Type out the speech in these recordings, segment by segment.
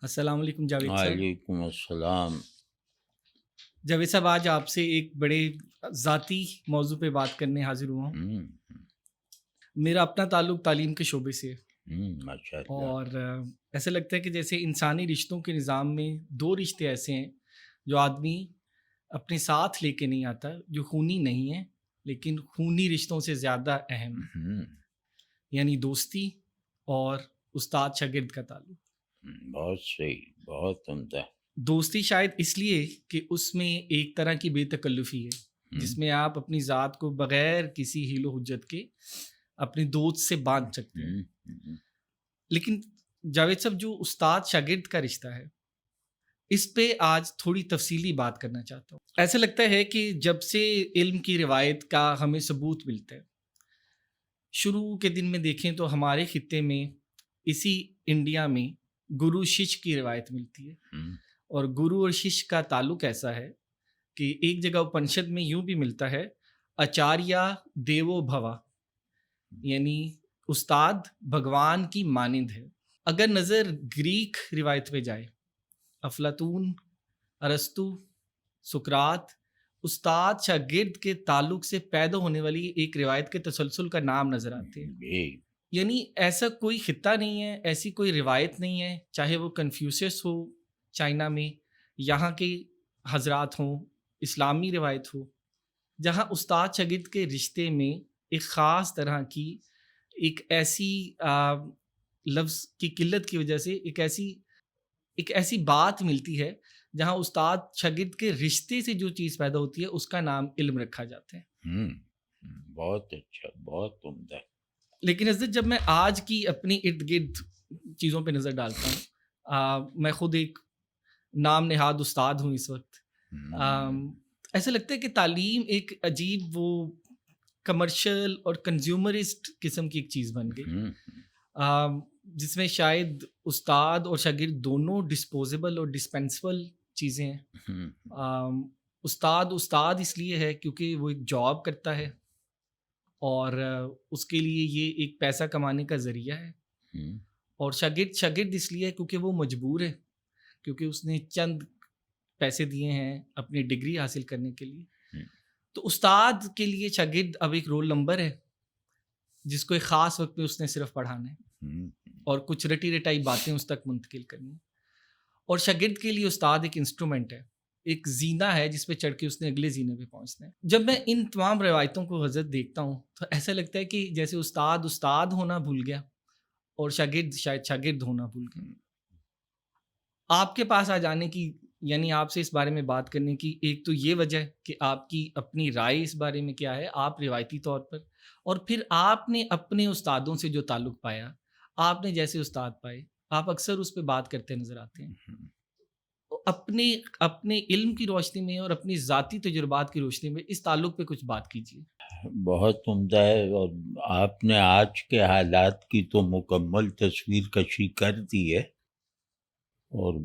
السلام علیکم جاوید صاحب۔ وعلیکم السلام۔ جاوید صاحب، آج آپ سے ایک بڑے ذاتی موضوع پہ بات کرنے حاضر ہوا ہوں۔ ہوں، میرا اپنا تعلق تعلیم کے شعبے سے ہے، ماشاء اللہ۔ اور ایسا لگتا ہے کہ جیسے انسانی رشتوں کے نظام میں دو رشتے ایسے ہیں جو آدمی اپنے ساتھ لے کے نہیں آتا، جو خونی نہیں ہیں لیکن خونی رشتوں سے زیادہ اہم ہیں، ہوں، یعنی دوستی اور استاد شاگرد کا تعلق۔ بہت صحیح، بہت عمدہ۔ دوستی شاید اس لیے کہ اس میں ایک طرح کی بے تکلفی ہے، جس میں آپ اپنی ذات کو بغیر کسی حیل و حجت کے اپنے دوست سے باندھ سکتے ہیں۔ لیکن جاوید صاحب، جو استاد شاگرد کا رشتہ ہے، اس پہ آج تھوڑی تفصیلی بات کرنا چاہتا ہوں۔ ایسا لگتا ہے کہ جب سے علم کی روایت کا ہمیں ثبوت ملتا ہے، شروع کے دن میں دیکھیں تو ہمارے خطے میں، اسی انڈیا میں، گرو شش کی روایت ملتی ہے، اور گرو اور شش کا تعلق ایسا ہے کہ ایک جگہ اپنشد میں یوں بھی ملتا ہے، آچاریہ دیوو بھوا، یعنی استاد بھگوان کی مانند ہے۔ اگر نظر گریک روایت پہ جائے، افلاطون، ارسطو، سقراط، استاد شاگرد کے تعلق سے پیدا ہونے والی ایک روایت کے تسلسل کا نام نظر آتے ہیں۔ یعنی ایسا کوئی خطہ نہیں ہے، ایسی کوئی روایت نہیں ہے، چاہے وہ کنفیوشس ہو چائنا میں، یہاں کے حضرات ہوں، اسلامی روایت ہو، جہاں استاد شاگرد کے رشتے میں ایک خاص طرح کی ایک ایسی لفظ کی قلت کی وجہ سے ایک ایسی بات ملتی ہے جہاں استاد شاگرد کے رشتے سے جو چیز پیدا ہوتی ہے اس کا نام علم رکھا جاتا ہے۔ بہت اچھا، بہت عمدہ۔ لیکن حضرت، جب میں آج کی اپنی ارد گرد چیزوں پہ نظر ڈالتا ہوں، میں خود ایک نام نہاد استاد ہوں اس وقت، ایسا لگتا ہے کہ تعلیم ایک عجیب وہ کمرشل اور کنزیومرسٹ قسم کی ایک چیز بن گئی، جس میں شاید استاد اور شاگرد دونوں ڈسپوزیبل اور ڈسپینسبل چیزیں ہیں۔ استاد اس لیے ہے کیونکہ وہ ایک جاب کرتا ہے، اور اس کے لیے یہ ایک پیسہ کمانے کا ذریعہ ہے، اور شاگرد اس لیے ہے کیونکہ وہ مجبور ہے، کیونکہ اس نے چند پیسے دیے ہیں اپنی ڈگری حاصل کرنے کے لیے۔ تو استاد کے لیے شاگرد اب ایک رول نمبر ہے جس کو ایک خاص وقت میں اس نے صرف پڑھانا ہے اور کچھ رٹی رٹائی باتیں اس تک منتقل کرنی ہیں، اور شاگرد کے لیے استاد ایک انسٹرومنٹ ہے، ایک زینہ ہے جس پہ چڑھ کے اس نے اگلے زینے پہ پہنچنا ہے۔ جب میں ان تمام روایتوں کو حضرت دیکھتا ہوں تو ایسا لگتا ہے کہ جیسے استاد ہونا بھول گیا اور شاگرد شاید شاگرد ہونا بھول گیا۔ آپ کے پاس آ جانے کی، یعنی آپ سے اس بارے میں بات کرنے کی، ایک تو یہ وجہ ہے کہ آپ کی اپنی رائے اس بارے میں کیا ہے، آپ روایتی طور پر، اور پھر آپ نے اپنے استادوں سے جو تعلق پایا، آپ نے جیسے استاد پائے، آپ اکثر اس پہ بات کرتے نظر آتے ہیں۔ اپنے علم کی روشنی میں اور اپنی ذاتی تجربات کی روشنی میں اس تعلق پہ کچھ بات کیجیے۔ بہت عمدہ ہے، اور آپ نے آج کے حالات کی تو مکمل تصویر کشی کر دی ہے، اور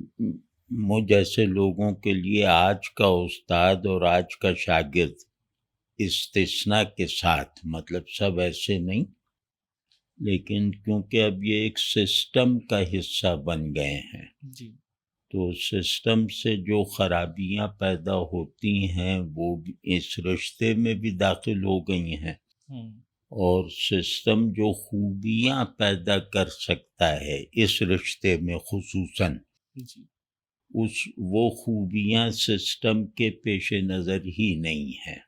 مجھ جیسے لوگوں کے لیے آج کا استاد اور آج کا شاگرد استثناء کے ساتھ، مطلب سب ایسے نہیں، لیکن کیونکہ اب یہ ایک سسٹم کا حصہ بن گئے ہیں، جی، تو سسٹم سے جو خرابیاں پیدا ہوتی ہیں وہ اس رشتے میں بھی داخل ہو گئی ہیں، اور سسٹم جو خوبیاں پیدا کر سکتا ہے اس رشتے میں خصوصاً، وہ خوبیاں سسٹم کے پیش نظر ہی نہیں ہیں۔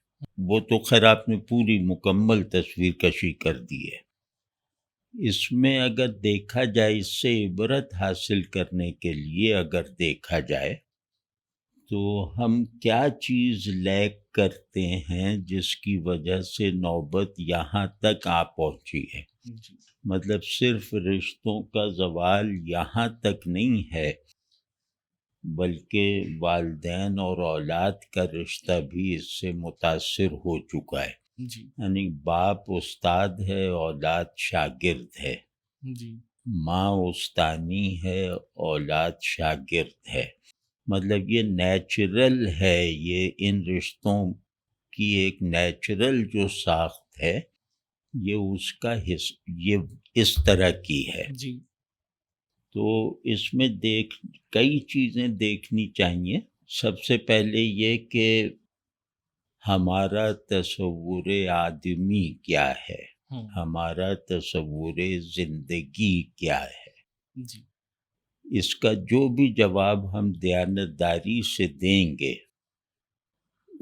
وہ تو خیر آپ نے پوری مکمل تصویر کشی کر دی ہے۔ اس میں اگر دیکھا جائے، اس سے عبرت حاصل کرنے کے لیے اگر دیکھا جائے تو ہم کیا چیز لیک کرتے ہیں جس کی وجہ سے نوبت یہاں تک آ پہنچی ہے۔ مطلب صرف رشتوں کا زوال یہاں تک نہیں ہے، بلکہ والدین اور اولاد کا رشتہ بھی اس سے متاثر ہو چکا ہے۔ یعنی باپ استاد ہے، اولاد شاگرد ہے، ماں استانی ہے، اولاد شاگرد ہے۔ مطلب یہ نیچرل ہے، یہ ان رشتوں کی ایک نیچرل جو ساخت ہے، یہ اس کا یہ اس طرح کی ہے۔ تو اس میں کئی چیزیں دیکھنی چاہیے. سب سے پہلے یہ کہ ہمارا تصور آدمی کیا ہے، ہمارا تصور زندگی کیا ہے. جی. اس کا جو بھی جواب ہم دیانتداری سے دیں گے،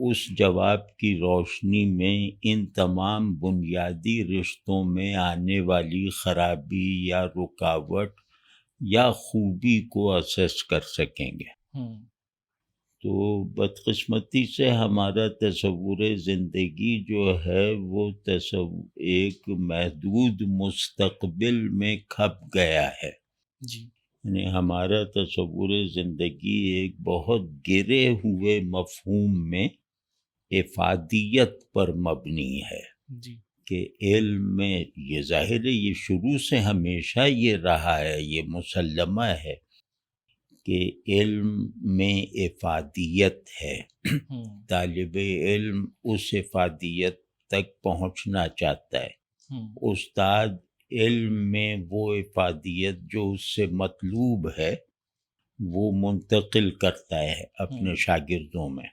اس جواب کی روشنی میں ان تمام بنیادی رشتوں میں آنے والی خرابی یا رکاوٹ یا خوبی کو اسیس کر سکیں گے. تو بدقسمتی سے ہمارا تصور زندگی جو ہے وہ ایک محدود مستقبل میں کھپ گیا ہے. جی. یعنی ہمارا تصور زندگی ایک بہت گرے ہوئے مفہوم میں افادیت پر مبنی ہے. جی. کہ علم میں یہ ظاہر ہے، یہ شروع سے ہمیشہ یہ رہا ہے، یہ مسلمہ ہے کہ علم میں افادیت ہے. طالب علم اس افادیت تک پہنچنا چاہتا ہے. استاد علم میں وہ افادیت جو اس سے مطلوب ہے وہ منتقل کرتا ہے اپنے شاگردوں میں.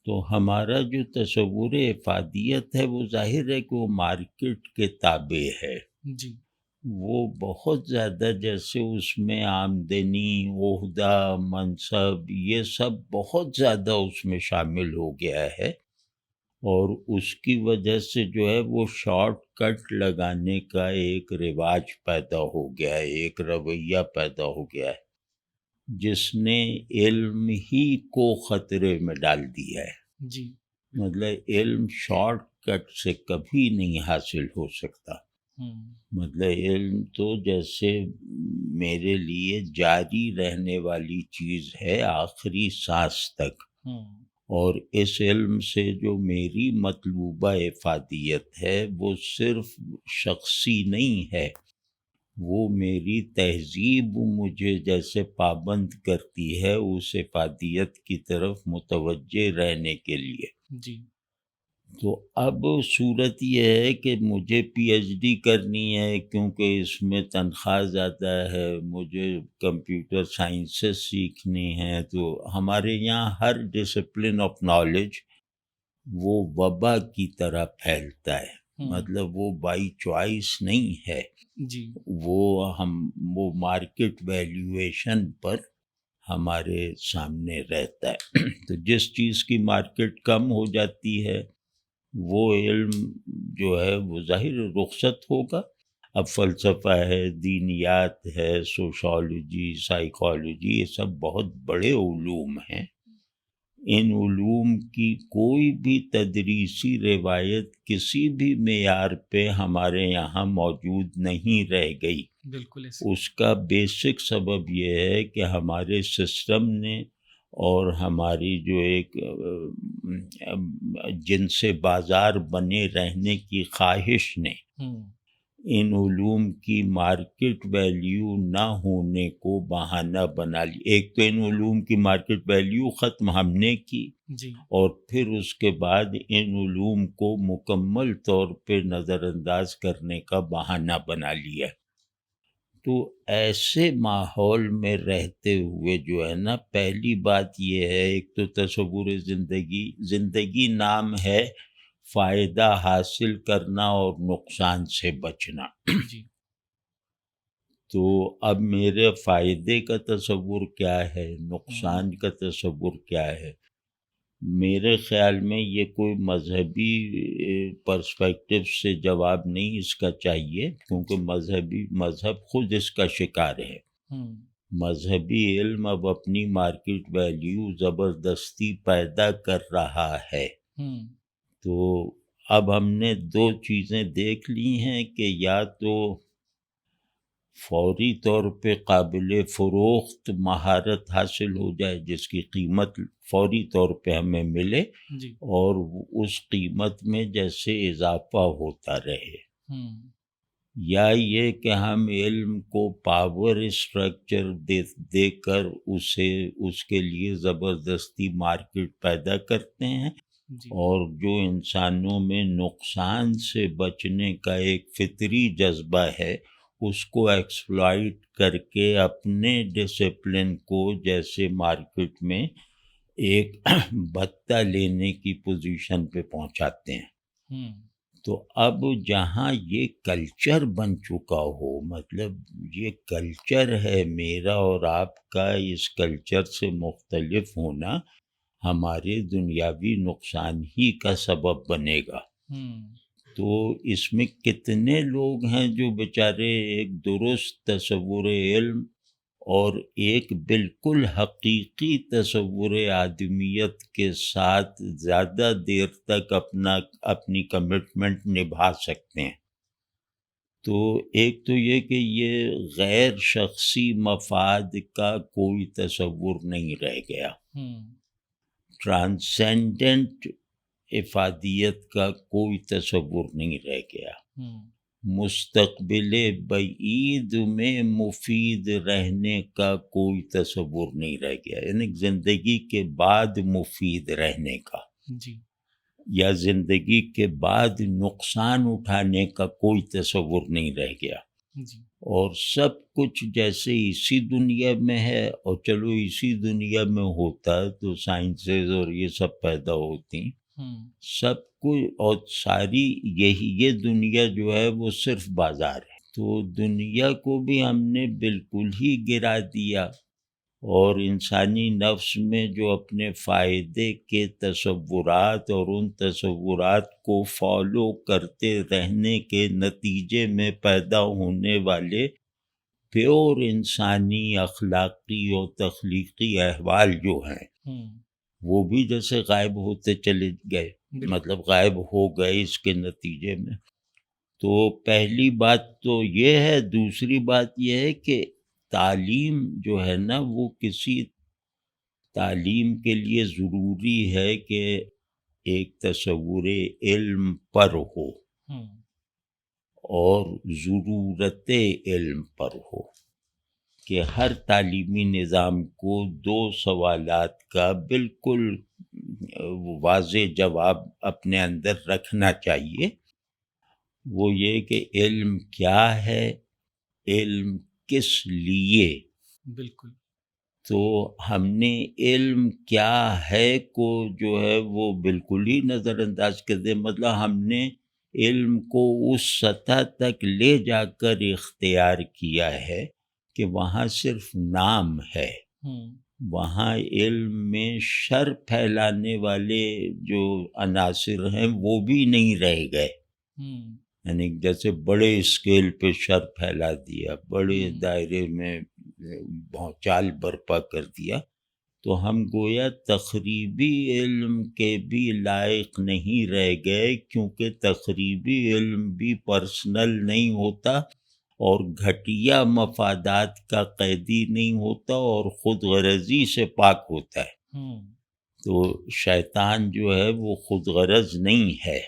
تو ہمارا جو تصور افادیت ہے وہ ظاہر ہے کہ وہ مارکیٹ کے تابع ہے. جی. وہ بہت زیادہ، جیسے اس میں آمدنی، عہدہ، منصب، یہ سب بہت زیادہ اس میں شامل ہو گیا ہے، اور اس کی وجہ سے جو ہے وہ شارٹ کٹ لگانے کا ایک رواج پیدا ہو گیا ہے، ایک رویہ پیدا ہو گیا ہے جس نے علم ہی کو خطرے میں ڈال دیا ہے. جی. مطلب علم شارٹ کٹ سے کبھی نہیں حاصل ہو سکتا. مطلب علم تو جیسے میرے لیے جاری رہنے والی چیز ہے آخری سانس تک، اور اس علم سے جو میری مطلوبہ افادیت ہے وہ صرف شخصی نہیں ہے، وہ میری تہذیب مجھے جیسے پابند کرتی ہے اس افادیت کی طرف متوجہ رہنے کے لیے. جی. تو اب صورت یہ ہے کہ مجھے پی ایچ ڈی کرنی ہے کیونکہ اس میں تنخواہ زیادہ ہے، مجھے کمپیوٹر سائنسز سیکھنی ہے. تو ہمارے یہاں ہر ڈسپلن آف نالج وہ وبا کی طرح پھیلتا ہے. مطلب وہ بائی چوائس نہیں ہے. جی. وہ مارکیٹ ویلیویشن پر ہمارے سامنے رہتا ہے. تو جس چیز کی مارکیٹ کم ہو جاتی ہے وہ علم جو ہے وہ ظاہر رخصت ہوگا. اب فلسفہ ہے، دینیات ہے، سوشالوجی، سائیکالوجی، یہ سب بہت بڑے علوم ہیں. ان علوم کی کوئی بھی تدریسی روایت کسی بھی معیار پہ ہمارے یہاں موجود نہیں رہ گئی. بالکل. اس کا بیسک سبب یہ ہے کہ ہمارے سسٹم نے اور ہماری جو ایک جن سے بازار بنے رہنے کی خواہش نے ان علوم کی مارکیٹ ویلیو نہ ہونے کو بہانہ بنا لی. ایک تو ان علوم کی مارکیٹ ویلیو ختم ہم نے کی، اور پھر اس کے بعد ان علوم کو مکمل طور پہ نظر انداز کرنے کا بہانہ بنا لیا. تو ایسے ماحول میں رہتے ہوئے جو ہے نا، پہلی بات یہ ہے، ایک تو تصور زندگی نام ہے فائدہ حاصل کرنا اور نقصان سے بچنا. تو اب میرے فائدے کا تصور کیا ہے، نقصان کا تصور کیا ہے؟ میرے خیال میں یہ کوئی مذہبی پرسپیکٹو سے جواب نہیں اس کا چاہیے، کیونکہ مذہب خود اس کا شکار ہے. مذہبی علم اب اپنی مارکیٹ ویلیو زبردستی پیدا کر رہا ہے. تو اب ہم نے دو چیزیں دیکھ لی ہیں کہ یا تو فوری طور پہ قابل فروخت مہارت حاصل ہو جائے جس کی قیمت فوری طور پہ ہمیں ملے، اور اس قیمت میں جیسے اضافہ ہوتا رہے، یا یہ کہ ہم علم کو پاور اسٹرکچر دے کر اس کے لیے زبردستی مارکیٹ پیدا کرتے ہیں، اور جو انسانوں میں نقصان سے بچنے کا ایک فطری جذبہ ہے اس کو ایکسپلائٹ کر کے اپنے ڈسپلن کو جیسے مارکیٹ میں ایک بھتہ لینے کی پوزیشن پہ پہنچاتے ہیں. تو اب جہاں یہ کلچر بن چکا ہو، مطلب یہ کلچر ہے میرا اور آپ کا، اس کلچر سے مختلف ہونا ہمارے دنیاوی نقصان ہی کا سبب بنے گا. تو اس میں کتنے لوگ ہیں جو بیچارے ایک درست تصور علم اور ایک بالکل حقیقی تصور آدمیت کے ساتھ زیادہ دیر تک اپنی کمٹمنٹ نبھا سکتے ہیں. تو ایک تو یہ کہ یہ غیر شخصی مفاد کا کوئی تصور نہیں رہ گیا، ٹرانسینڈنٹ افادیت کا کوئی تصور نہیں رہ گیا، مستقبل بعید میں مفید رہنے کا کوئی تصور نہیں رہ گیا، یعنی زندگی کے بعد مفید رہنے کا یا زندگی کے بعد نقصان اٹھانے کا کوئی تصور نہیں رہ گیا. اور سب کچھ جیسے اسی دنیا میں ہے، اور چلو اسی دنیا میں ہوتا تو سائنسز اور یہ سب پیدا ہوتی، سب کچھ، اور ساری یہ دنیا جو ہے وہ صرف بازار ہے. تو دنیا کو بھی ہم نے بالکل ہی گرا دیا، اور انسانی نفس میں جو اپنے فائدے کے تصورات اور ان تصورات کو فالو کرتے رہنے کے نتیجے میں پیدا ہونے والے پیور انسانی اخلاقی اور تخلیقی احوال جو ہیں وہ بھی جیسے غائب ہوتے چلے گئے، مطلب غائب ہو گئے اس کے نتیجے میں. تو پہلی بات تو یہ ہے. دوسری بات یہ ہے کہ تعلیم جو ہے نا، وہ کسی تعلیم کے لیے ضروری ہے کہ ایک تصور علم پر ہو اور ضرورت علم پر ہو، کہ ہر تعلیمی نظام کو دو سوالات کا بالکل واضح جواب اپنے اندر رکھنا چاہیے. وہ یہ کہ علم کیا ہے، علم کس لیے. بالکل. تو ہم نے علم کیا ہے کو جو ہے وہ بالکل ہی نظر انداز کر دے. مطلب ہم نے علم کو اس سطح تک لے جا کر اختیار کیا ہے کہ وہاں صرف نام ہے، وہاں علم میں شر پھیلانے والے جو عناصر ہیں وہ بھی نہیں رہ گئے. یعنی جیسے بڑے اسکیل پہ شر پھیلا دیا، بڑے دائرے میں چال برپا کر دیا، تو ہم گویا تخریبی علم کے بھی لائق نہیں رہ گئے، کیونکہ تخریبی علم بھی پرسنل نہیں ہوتا اور گھٹیا مفادات کا قیدی نہیں ہوتا اور خود غرضی سے پاک ہوتا ہے. تو شیطان جو ہے وہ خود غرض نہیں ہے.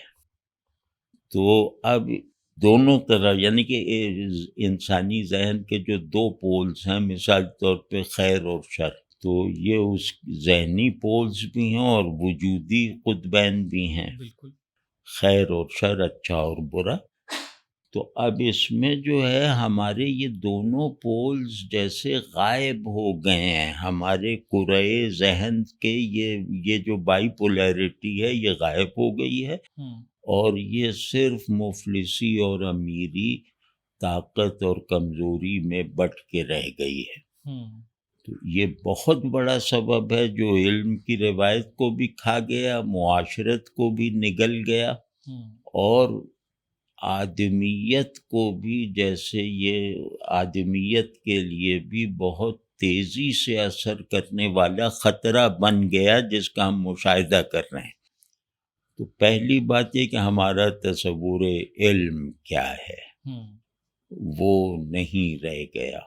تو اب دونوں طرح، یعنی کہ انسانی ذہن کے جو دو پولز ہیں، مثال طور پہ خیر اور شر، تو یہ اس ذہنی پولز بھی ہیں اور وجودی قطبین بھی ہیں، خیر اور شر، اچھا اور برا. تو اب اس میں جو ہے ہمارے یہ دونوں پولز جیسے غائب ہو گئے ہیں ہمارے کرۂ ذہن کے. یہ جو بائی پولیرٹی ہے یہ غائب ہو گئی ہے، اور یہ صرف مفلسی اور امیری، طاقت اور کمزوری میں بٹ کے رہ گئی ہے. تو یہ بہت بڑا سبب ہے جو علم کی روایت کو بھی کھا گیا، معاشرت کو بھی نگل گیا، اور آدمیت کو بھی، جیسے یہ آدمیت کے لیے بھی بہت تیزی سے اثر کرنے والا خطرہ بن گیا جس کا ہم مشاہدہ کر رہے ہیں. تو پہلی بات یہ کہ ہمارا تصور علم کیا ہے وہ نہیں رہ گیا.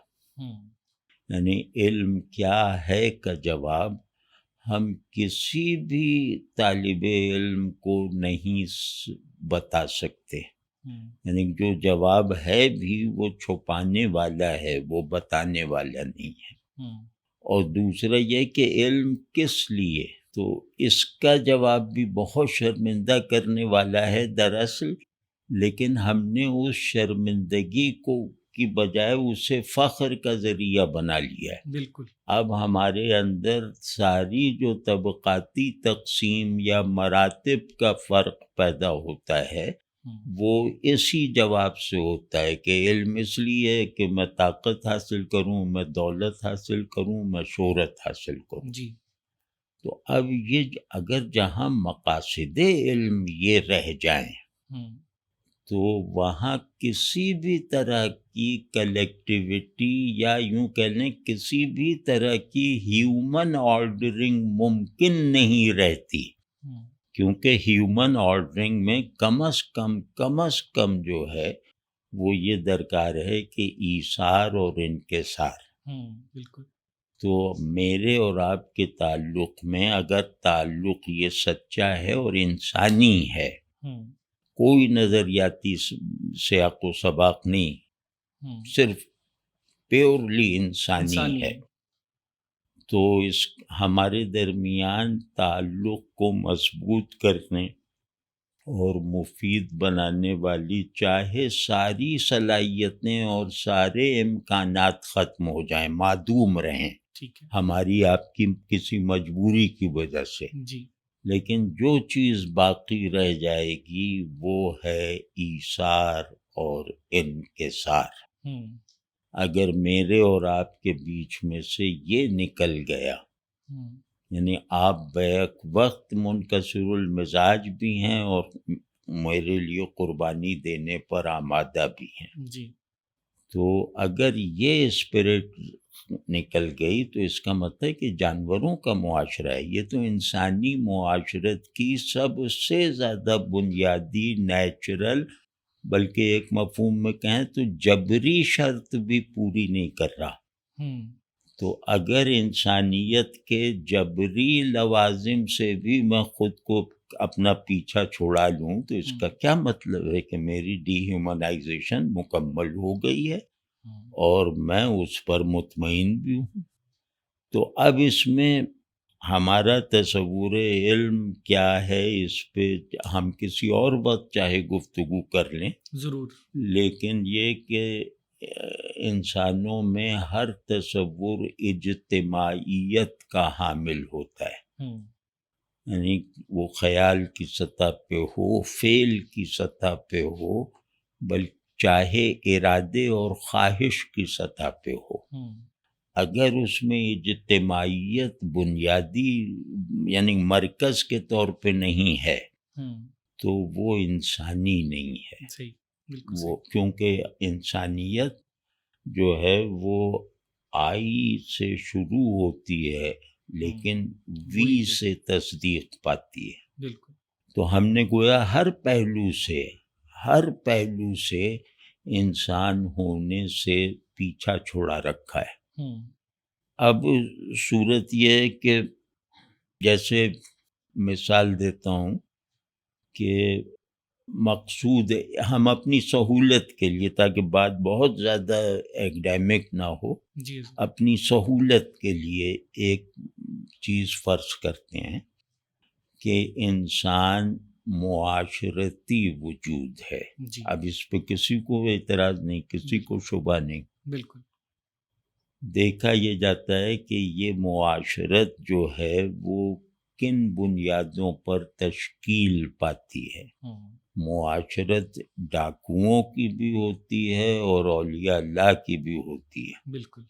یعنی علم کیا ہے کا جواب ہم کسی بھی طالب علم کو نہیں بتا سکتے. یعنی جو جواب ہے بھی وہ چھپانے والا ہے، وہ بتانے والا نہیں ہے. اور دوسرا یہ کہ علم کس لیے، تو اس کا جواب بھی بہت شرمندہ کرنے والا ہے دراصل. لیکن ہم نے اس شرمندگی کو کی بجائے اسے فخر کا ذریعہ بنا لیا ہے۔ بالکل اب ہمارے اندر ساری جو طبقاتی تقسیم یا مراتب کا فرق پیدا ہوتا ہے وہ اسی جواب سے ہوتا ہے کہ علم اس لیے ہے کہ میں طاقت حاصل کروں، میں دولت حاصل کروں، میں شہرت حاصل کروں۔ جی تو اب یہ اگر جہاں مقاصد علم یہ رہ جائیں تو وہاں کسی بھی طرح کی کلیکٹیوٹی یا یوں کہہ لیں کسی بھی طرح کی ہیومن آرڈرنگ ممکن نہیں رہتی، کیونکہ ہیومن آرڈرنگ میں کم از کم جو ہے وہ یہ درکار ہے کہ ایثار اور انکسار۔ بالکل تو میرے اور آپ کے تعلق میں اگر تعلق یہ سچا ہے اور انسانی ہے، کوئی نظریاتی سیاق و سباق نہیں، صرف پیورلی انسانی ہے، تو اس ہمارے درمیان تعلق کو مضبوط کرنے اور مفید بنانے والی چاہے ساری صلاحیتیں اور سارے امکانات ختم ہو جائیں، معدوم رہیں، ہماری آپ کی کسی مجبوری کی وجہ سے، لیکن جو چیز باقی رہ جائے گی وہ ہے ایثار اور انکسار۔ اگر میرے اور آپ کے بیچ میں سے یہ نکل گیا، یعنی آپ بیک وقت منکسر المزاج بھی ہیں اور میرے لیے قربانی دینے پر آمادہ بھی ہیں، تو اگر یہ اسپرٹ نکل گئی تو اس کا مطلب ہے کہ جانوروں کا معاشرہ ہے، یہ تو انسانی معاشرت کی سب سے زیادہ بنیادی نیچرل، بلکہ ایک مفہوم میں کہیں تو جبری شرط بھی پوری نہیں کر رہا۔ تو اگر انسانیت کے جبری لوازم سے بھی میں خود کو اپنا پیچھا چھوڑا لوں تو اس کا کیا مطلب ہے کہ میری ڈی ہیومنائزیشن مکمل ہو گئی ہے اور میں اس پر مطمئن بھی ہوں۔ تو اب اس میں ہمارا تصور علم کیا ہے، اس پہ ہم کسی اور وقت چاہے گفتگو کر لیں ضرور، لیکن یہ کہ انسانوں میں ہر تصور اجتماعیت کا حامل ہوتا ہے، یعنی وہ خیال کی سطح پہ ہو، فعل کی سطح پہ ہو، بلکہ چاہے ارادے اور خواہش کی سطح پہ ہو، اگر اس میں اجتماعیت بنیادی یعنی مرکز کے طور پہ نہیں ہے تو وہ انسانی نہیں ہے۔ وہ کیونکہ انسانیت جو ہے وہ آئی سے شروع ہوتی ہے لیکن وی سے تصدیق پاتی ہے۔ بالکل، تو ہم نے گویا ہر پہلو سے انسان ہونے سے پیچھا چھوڑا رکھا ہے۔ اب صورت یہ ہے کہ جیسے مثال دیتا ہوں کہ مقصود ہم اپنی سہولت کے لیے، تاکہ بات بہت زیادہ ایکڈیمک نہ ہو، اپنی سہولت کے لیے ایک چیز فرض کرتے ہیں کہ انسان معاشرتی وجود ہے۔ اب اس پہ کسی کو اعتراض نہیں، کسی کو شبہ نہیں۔ بالکل، دیکھا یہ جاتا ہے کہ یہ معاشرت جو ہے وہ کن بنیادوں پر تشکیل پاتی ہے۔ معاشرت ڈاکوؤں کی بھی ہوتی ہے اور اولیاء اللہ کی بھی ہوتی ہے۔ بالکل،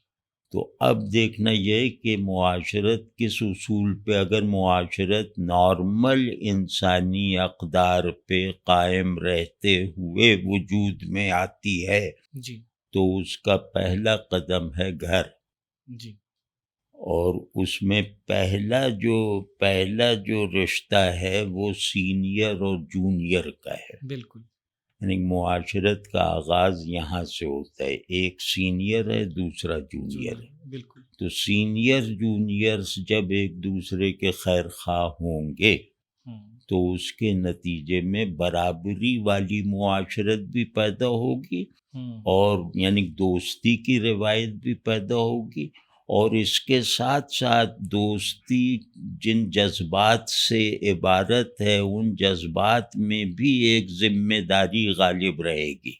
تو اب دیکھنا یہ کہ معاشرت کس اصول پہ، اگر معاشرت نارمل انسانی اقدار پہ قائم رہتے ہوئے وجود میں آتی ہے تو اس کا پہلا قدم ہے گھر، اور اس میں پہلا جو رشتہ ہے وہ سینئر اور جونیئر کا ہے۔ بالکل، یعنی معاشرت کا آغاز یہاں سے ہوتا ہے، ایک سینئر ہے، دوسرا جونیئر ہے۔ بالکل، تو سینئر جونیئرز جب ایک دوسرے کے خیر خواہ ہوں گے تو اس کے نتیجے میں برابری والی معاشرت بھی پیدا ہوگی، اور یعنی دوستی کی روایت بھی پیدا ہوگی، اور اس کے ساتھ ساتھ دوستی جن جذبات سے عبارت ہے ان جذبات میں بھی ایک ذمہ داری غالب رہے گی۔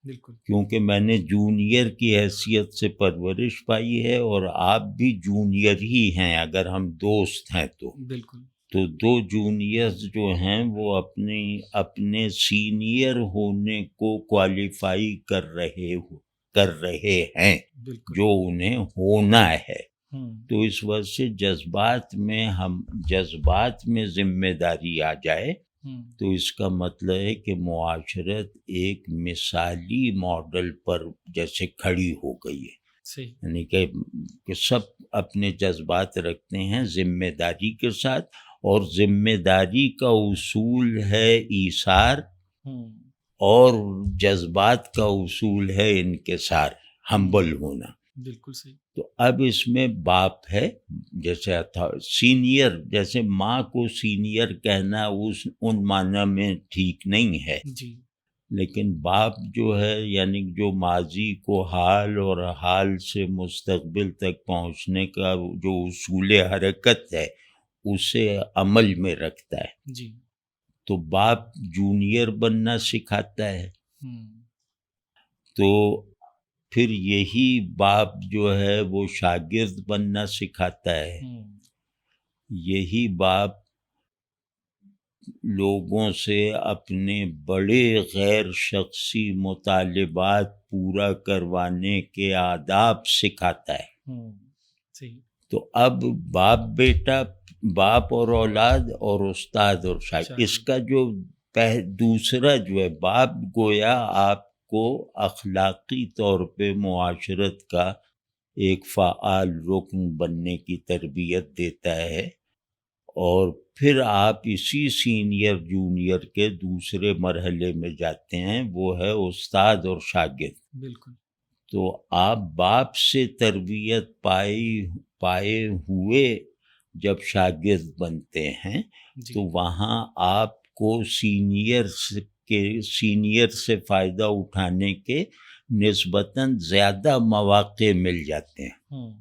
بالکل کیونکہ میں نے جونیئر کی حیثیت سے پرورش پائی ہے، اور آپ بھی جونیئر ہی ہیں اگر ہم دوست ہیں بالکل تو دو جونیئرز جو ہیں وہ اپنے سینئر ہونے کو کوالیفائی کر رہے ہیں بالکل جو انہیں ہونا ہے. ہوں تو اس وجہ سے جذبات میں ذمہ داری آ جائے ہوں تو اس کا مطلب ہے کہ معاشرت ایک مثالی ماڈل پر جیسے کھڑی ہو گئی ہے. صحیح یعنی کہ سب اپنے جذبات رکھتے ہیں ذمہ داری کے ساتھ، اور ذمہ داری کا اصول ہے ایثار، ہوں اور جذبات کا اصول ہے انکسار، ہمبل ہونا. بالکل صحیح تو اب اس میں باپ ہے، جیسے سینئر، جیسے ماں کو سینئر کہنا ان معنی میں ٹھیک نہیں ہے، جی لیکن باپ جو ہے یعنی جو ماضی کو حال اور حال سے مستقبل تک پہنچنے کا جو اصول حرکت ہے اسے عمل میں رکھتا ہے. جی تو باپ جونیئر بننا سکھاتا ہے، ہوں تو پھر یہی باپ جو ہے وہ شاگرد بننا سکھاتا ہے. ہوں یہی باپ لوگوں سے اپنے بڑے غیر شخصی مطالبات پورا کروانے کے آداب سکھاتا ہے. ہوں صحیح تو اب باپ بیٹا، باپ اور اولاد، اور استاد اور شاگرد، اس کا جو دوسرا جو ہے باپ گویا آپ کو اخلاقی طور پہ معاشرت کا ایک فعال رکن بننے کی تربیت دیتا ہے، اور پھر آپ اسی سینئر جونیئر کے دوسرے مرحلے میں جاتے ہیں، وہ ہے استاد اور شاگرد. بالکل تو آپ باپ سے تربیت پائے ہوئے جب شاگرد بنتے ہیں جی تو وہاں آپ کو سینئر سے فائدہ اٹھانے کے نسبتاً زیادہ مواقع مل جاتے ہیں. ہوں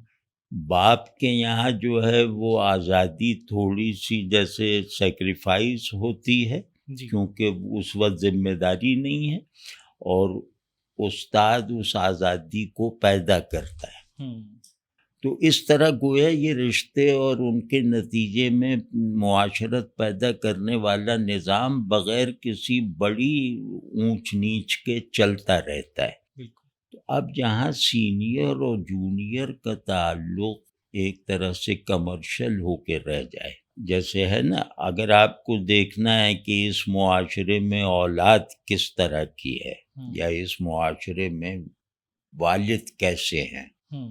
باپ کے یہاں جو ہے وہ آزادی تھوڑی سی جیسے سیکریفائز ہوتی ہے، جی کیونکہ اس وقت ذمہ داری نہیں ہے، اور استاد اس آزادی کو پیدا کرتا ہے. ہوں تو اس طرح گویا یہ رشتے اور ان کے نتیجے میں معاشرت پیدا کرنے والا نظام بغیر کسی بڑی اونچ نیچ کے چلتا رہتا ہے. بالکل تو اب جہاں سینئر اور جونیئر کا تعلق ایک طرح سے کمرشل ہو کے رہ جائے، جیسے ہے نا، اگر آپ کو دیکھنا ہے کہ اس معاشرے میں اولاد کس طرح کی ہے یا اس معاشرے میں والد کیسے ہیں، ہوں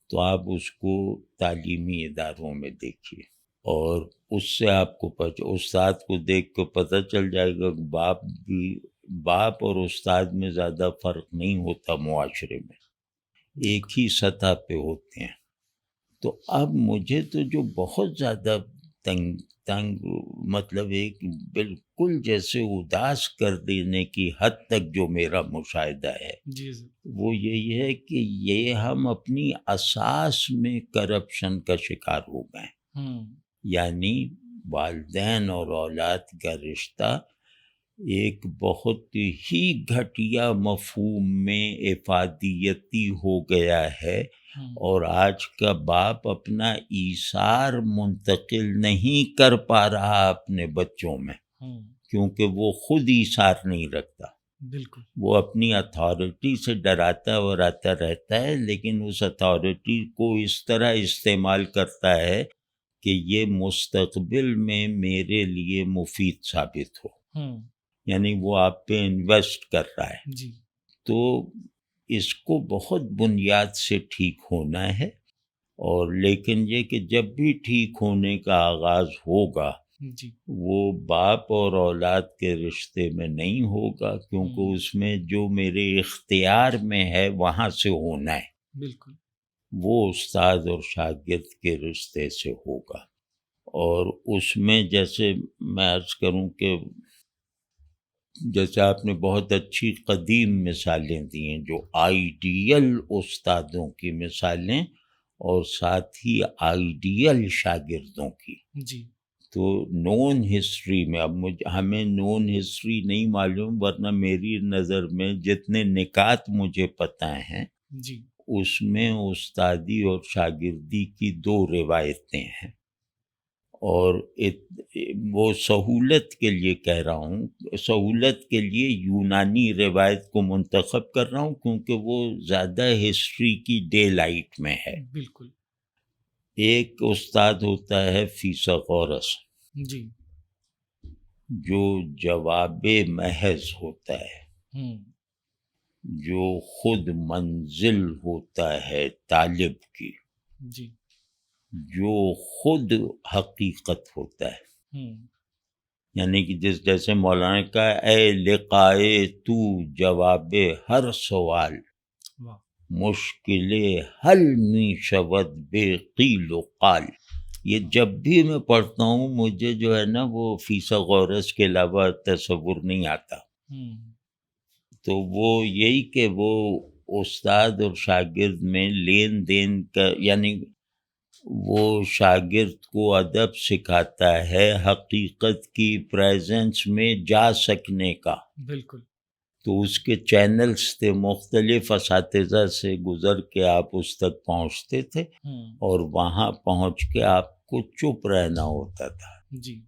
تو آپ اس کو تعلیمی اداروں میں دیکھیے، اور اس سے آپ کو استاد کو دیکھ کے پتہ چل جائے گا کہ باپ اور استاد میں زیادہ فرق نہیں ہوتا معاشرے میں، ایک ہی سطح پہ ہوتے ہیں. تو اب مجھے تو جو بہت زیادہ تنگ مطلب ایک بالکل جیسے اداس کر دینے کی حد تک جو میرا مشاہدہ ہے جی وہ یہی ہے کہ یہ ہم اپنی اساس میں کرپشن کا شکار ہو گئے. ہوں یعنی والدین اور اولاد کا رشتہ ایک بہت ہی گھٹیا مفہوم میں افادیتی ہو گیا ہے، اور آج کا باپ اپنا ایثار منتقل نہیں کر پا رہا اپنے بچوں میں، کیونکہ وہ خود ایثار نہیں رکھتا. بالکل وہ اپنی اتھارٹی سے ڈراتا وراتا رہتا ہے، لیکن اس اتھارٹی کو اس طرح استعمال کرتا ہے کہ یہ مستقبل میں میرے لیے مفید ثابت ہو. یعنی وہ آپ پہ انویسٹ کر رہا ہے. جی تو اس کو بہت بنیاد سے ٹھیک ہونا ہے، اور لیکن یہ کہ جب بھی ٹھیک ہونے کا آغاز ہوگا جی وہ باپ اور اولاد کے رشتے میں نہیں ہوگا، کیونکہ اس میں جو میرے اختیار میں ہے وہاں سے ہونا ہے. بالکل وہ استاد اور شاگرد کے رشتے سے ہوگا. اور اس میں جیسے میں عرض کروں کہ جیسے آپ نے بہت اچھی قدیم مثالیں دی ہیں، جو آئیڈیل استادوں کی مثالیں اور ساتھ ہی آئیڈیل شاگردوں کی. جی تو نون ہسٹری میں اب ہمیں نون ہسٹری نہیں معلوم، ورنہ میری نظر میں جتنے نکات مجھے پتہ ہیں جی اس میں استادی اور شاگردی کی 2 روایتیں ہیں، اور وہ سہولت کے لیے کہہ رہا ہوں، سہولت کے لیے یونانی روایت کو منتخب کر رہا ہوں کیونکہ وہ زیادہ ہسٹری کی ڈے لائٹ میں ہے۔ بالکل ایک استاد ہوتا ہے فیثاغورس، جی جو جواب محض ہوتا ہے، جو خود منزل ہوتا ہے طالب کی، جی جو خود حقیقت ہوتا ہے، یعنی کہ جیسے مولانا کا اے لقائے تو جواب ہر سوال، واہ مشکل حل می شود بے قیل و قال۔ یہ جب بھی میں پڑھتا ہوں مجھے جو ہے نا وہ فیثاغورس کے علاوہ تصور نہیں آتا۔ تو وہ یہی کہ وہ استاد اور شاگرد میں لین دین کا، یعنی وہ شاگرد کو ادب سکھاتا ہے حقیقت کی پریزنس میں جا سکنے کا۔ بالکل تو اس کے چینلز تھے، مختلف اساتذہ سے گزر کے آپ اس تک پہنچتے تھے، اور وہاں پہنچ کے آپ کو چپ رہنا ہوتا تھا۔ جی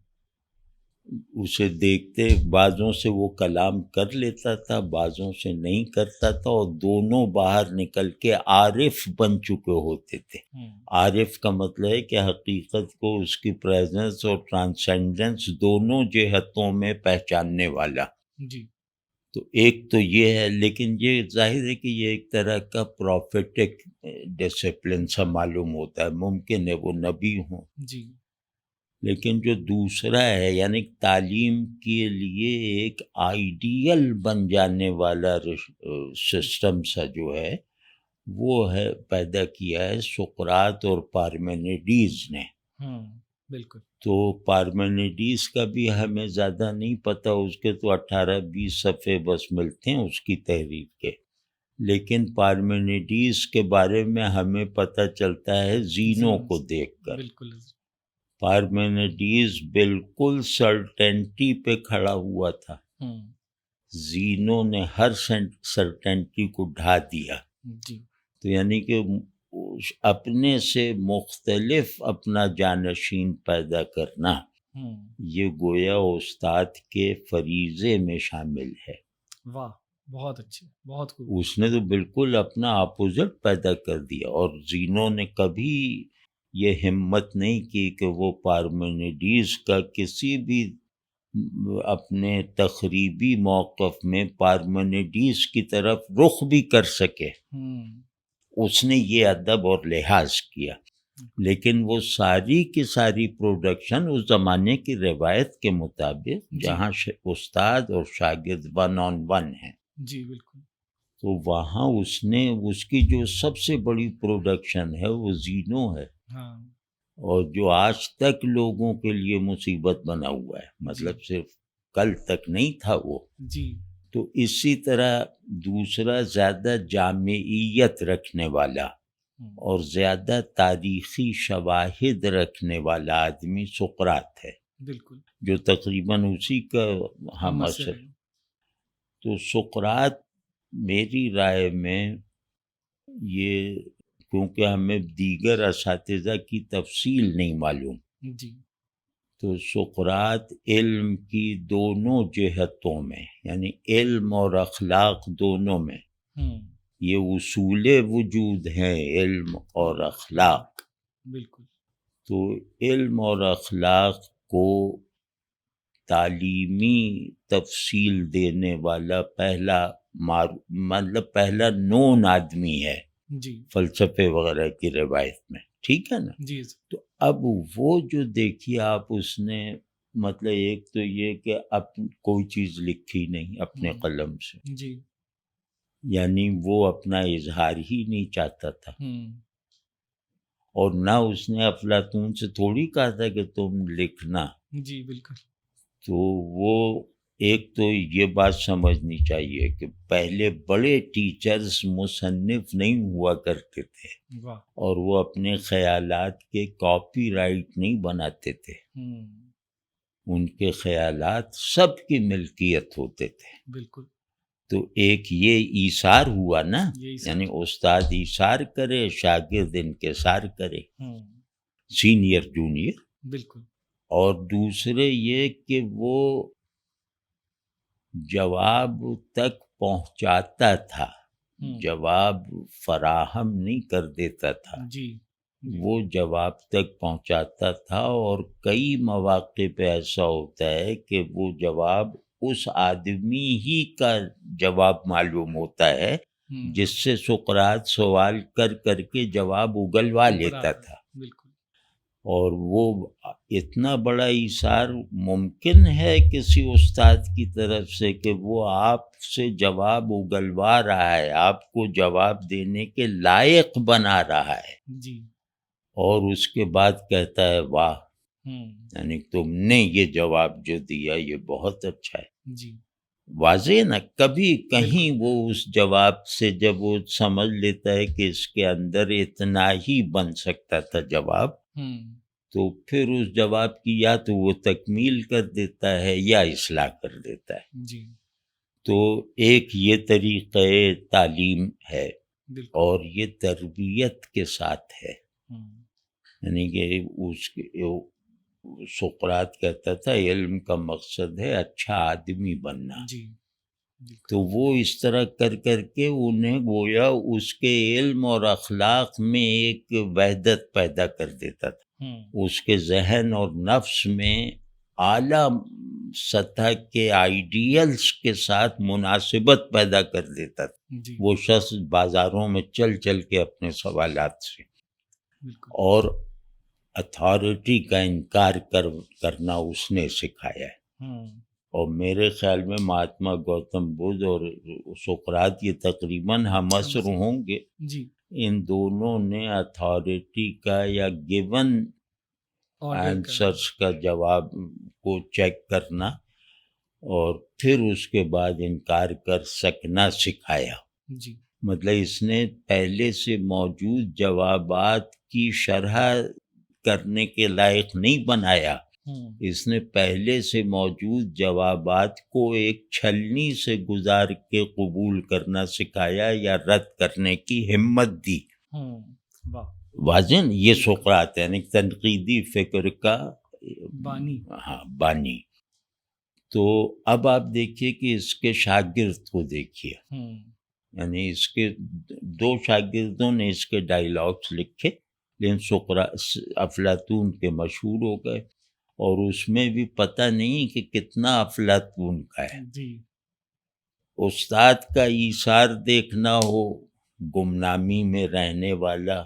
اسے دیکھتے، بعضوں سے وہ کلام کر لیتا تھا، بعضوں سے نہیں کرتا تھا، اور دونوں باہر نکل کے عارف بن چکے ہوتے تھے۔ عارف کا مطلب ہے کہ حقیقت کو اس کی پریزنس اور ٹرانسینڈنس دونوں جہتوں میں پہچاننے والا۔ جی تو ایک تو یہ ہے، لیکن یہ ظاہر ہے کہ یہ ایک طرح کا پروفیٹک ڈسپلن سا معلوم ہوتا ہے، ممکن ہے وہ نبی ہوں۔ جی لیکن جو دوسرا ہے، یعنی تعلیم کے لیے ایک آئیڈیل بن جانے والا سسٹم سا جو ہے، وہ ہے پیدا کیا ہے سقراط اور پارمینیڈیز نے۔ بالکل تو پارمینیڈیز کا بھی ہمیں زیادہ نہیں پتہ، اس کے تو 18-20 صفحے بس ملتے ہیں اس کی تحریر کے، لیکن پارمینیڈیز کے بارے میں ہمیں پتہ چلتا ہے زینوں کو دیکھ کر۔ بالکل پارمینیڈیز بالکل سرٹینٹی پہ کھڑا ہوا تھا، زینوں نے ہر سرٹینٹی کو ڈھا دیا۔ جی تو یعنی کہ اپنے سے مختلف اپنا جانشین پیدا کرنا، یہ گویا استاد کے فریضے میں شامل ہے۔ واہ بہت اچھے، بہت خوب۔ اس نے تو بالکل اپنا اپوزٹ پیدا کر دیا، اور زینوں نے کبھی یہ ہمت نہیں کی کہ وہ پارمینیڈیز کا کسی بھی اپنے تخریبی موقف میں پارمینیڈیز کی طرف رخ بھی کر سکے۔ اس نے یہ ادب اور لحاظ کیا، لیکن وہ ساری کی ساری پروڈکشن اس زمانے کی روایت کے مطابق، جہاں استاد اور شاگرد 1 on 1 ہیں، جی بالکل، تو وہاں اس نے اس کی جو سب سے بڑی پروڈکشن ہے وہ زینوں ہے، اور جو آج تک لوگوں کے لیے مصیبت بنا ہوا ہے، مطلب صرف کل تک نہیں تھا وہ۔ جی تو اسی طرح دوسرا زیادہ جامعیت رکھنے والا اور زیادہ تاریخی شواہد رکھنے والا آدمی سقراط ہے، بالکل، جو تقریباً اسی کا ہم اثر۔ تو سقراط میری رائے میں، یہ کیونکہ ہمیں دیگر اساتذہ کی تفصیل نہیں معلوم، جی تو سقراط علم کی دونوں جہتوں میں، یعنی علم اور اخلاق دونوں میں، یہ اصول وجود ہیں علم اور اخلاق۔ بالکل، تو علم اور اخلاق کو تعلیمی تفصیل دینے والا پہلا نون آدمی ہے جی فلسفے وغیرہ کی روایت میں، ٹھیک ہے نا؟ جی تو اب وہ جو دیکھیے آپ، اس نے مطلب ایک تو یہ کہ اب کوئی چیز لکھی نہیں اپنے قلم سے، جی یعنی وہ اپنا اظہار ہی نہیں چاہتا تھا، اور نہ اس نے افلاطون سے تھوڑی کہا تھا کہ تم لکھنا۔ جی بالکل، تو وہ ایک تو یہ بات سمجھنی چاہیے کہ پہلے بڑے ٹیچرز مصنف نہیں ہوا کرتے تھے، اور وہ اپنے خیالات کے کاپی رائٹ نہیں بناتے تھے، ان کے خیالات سب کی ملکیت ہوتے تھے. بالکل. تو ایک یہ ایثار ہوا نا، یہی یعنی استاد ایثار کرے، شاگرد انکسار کرے، ہوں، سینئر جونیئر. بالکل. اور دوسرے یہ کہ وہ جواب تک پہنچاتا تھا، جواب فراہم نہیں کر دیتا تھا، جی. وہ جواب تک پہنچاتا تھا. اور کئی مواقع پہ ایسا ہوتا ہے کہ وہ جواب اس آدمی ہی کا جواب معلوم ہوتا ہے جس سے سقراط سوال کر کر کے جواب اگلوا لیتا تھا. بالکل. اور وہ اتنا بڑا ایثار ممکن ہے کسی استاد کی طرف سے کہ وہ آپ سے جواب اگلوا رہا ہے، آپ کو جواب دینے کے لائق بنا رہا ہے، جی. اور اس کے بعد کہتا ہے واہ، یعنی تم نے یہ جواب جو دیا یہ بہت اچھا ہے. جی. واضح نا، کبھی کہیں وہ اس جواب سے جب وہ سمجھ لیتا ہے کہ اس کے اندر اتنا ہی بن سکتا تھا جواب، تو پھر اس جواب کی یا تو وہ تکمیل کر دیتا ہے یا اصلاح کر دیتا ہے. جی. تو ایک یہ طریقہ تعلیم ہے، بالکل. اور یہ تربیت کے ساتھ ہے. یعنی کہ اس کے سقراط کہتا تھا علم کا مقصد ہے اچھا آدمی بننا. جی. تو وہ اس طرح کر کر کے انہیں گویا اس کے علم اور اخلاق میں ایک وحدت پیدا کر دیتا تھا. اس کے ذہن اور نفس میں اعلیٰ سطح کے آئیڈیلز کے ساتھ مناسبت پیدا کر دیتا تھا. جی. وہ شخص بازاروں میں چل چل کے اپنے سوالات سے، بالکل. اور اتھارٹی کا انکار کرنا اس نے سکھایا ہے. اور میرے خیال میں مہاتما گوتم بدھ اور سقراط یہ تقریباً ہم عصر ہوں گے. جی. ان دونوں نے اتھارٹی کا یا گیون آنسرز کا جواب کو چیک کرنا اور پھر اس کے بعد انکار کر سکنا سکھایا. جی. مطلب اس نے پہلے سے موجود جوابات کی شرح کرنے کے لائق نہیں بنایا، اس نے پہلے سے موجود جوابات کو ایک چھلنی سے گزار کے قبول کرنا سکھایا یا رد کرنے کی ہمت دی. واضح یہ سقراط ہے، یعنی تنقیدی فکر کا بانی. تو اب آپ دیکھیے کہ اس کے شاگرد کو دیکھیے، یعنی اس کے دو شاگردوں نے اس کے ڈائیلاگس لکھے، لیکن افلاطون کے مشہور ہو گئے، اور اس میں بھی پتہ نہیں کہ کتنا افلاطون کا ہے. جی. استاد کا ایثار دیکھنا ہو، گمنامی میں رہنے والا،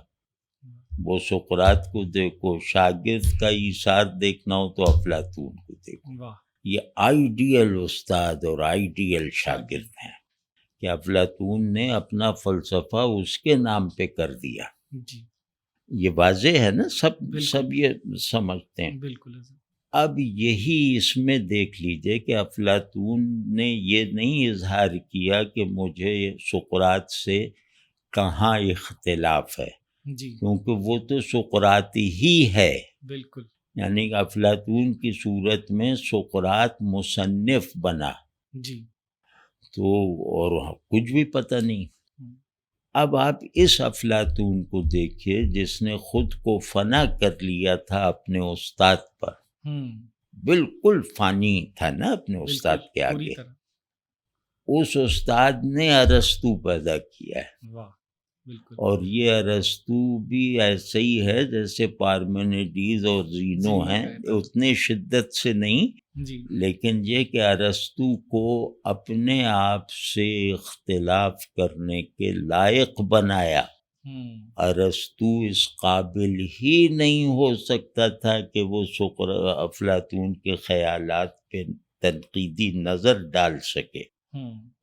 وہ سقراط کو دیکھو. شاگرد کا ایثار دیکھنا ہو تو افلاطون کو دیکھو. یہ آئیڈیل استاد اور آئیڈیل شاگرد ہیں کہ افلاطون نے اپنا فلسفہ اس کے نام پہ کر دیا. جی. یہ واضح ہے نا، سب یہ سمجھتے ہیں. بالکل. اب یہی اس میں دیکھ لیجئے کہ افلاطون نے یہ نہیں اظہار کیا کہ مجھے سقراط سے کہاں اختلاف ہے، جی، کیونکہ وہ تو سقراطی ہی ہے. بالکل. یعنی کہ افلاطون کی صورت میں سقراط مصنف بنا، جی، تو اور کچھ بھی پتہ نہیں. اب آپ اس افلاطون کو دیکھیے جس نے خود کو فنا کر لیا تھا اپنے استاد پر، بالکل فانی تھا نا اپنے استاد کے آگے. اس استاد نے ارسطو پیدا کیا ہے. واہ، بالکل. اور یہ ارسطو بھی ایسے ہی ہے جیسے پارمینیڈیز اور زینو ہیں، اتنے شدت سے نہیں، جی، لیکن یہ کہ ارسطو کو اپنے آپ سے اختلاف کرنے کے لائق بنایا. ارسطو اس قابل ہی نہیں ہو سکتا تھا کہ وہ افلاطون کے خیالات پہ تنقیدی نظر ڈال سکے.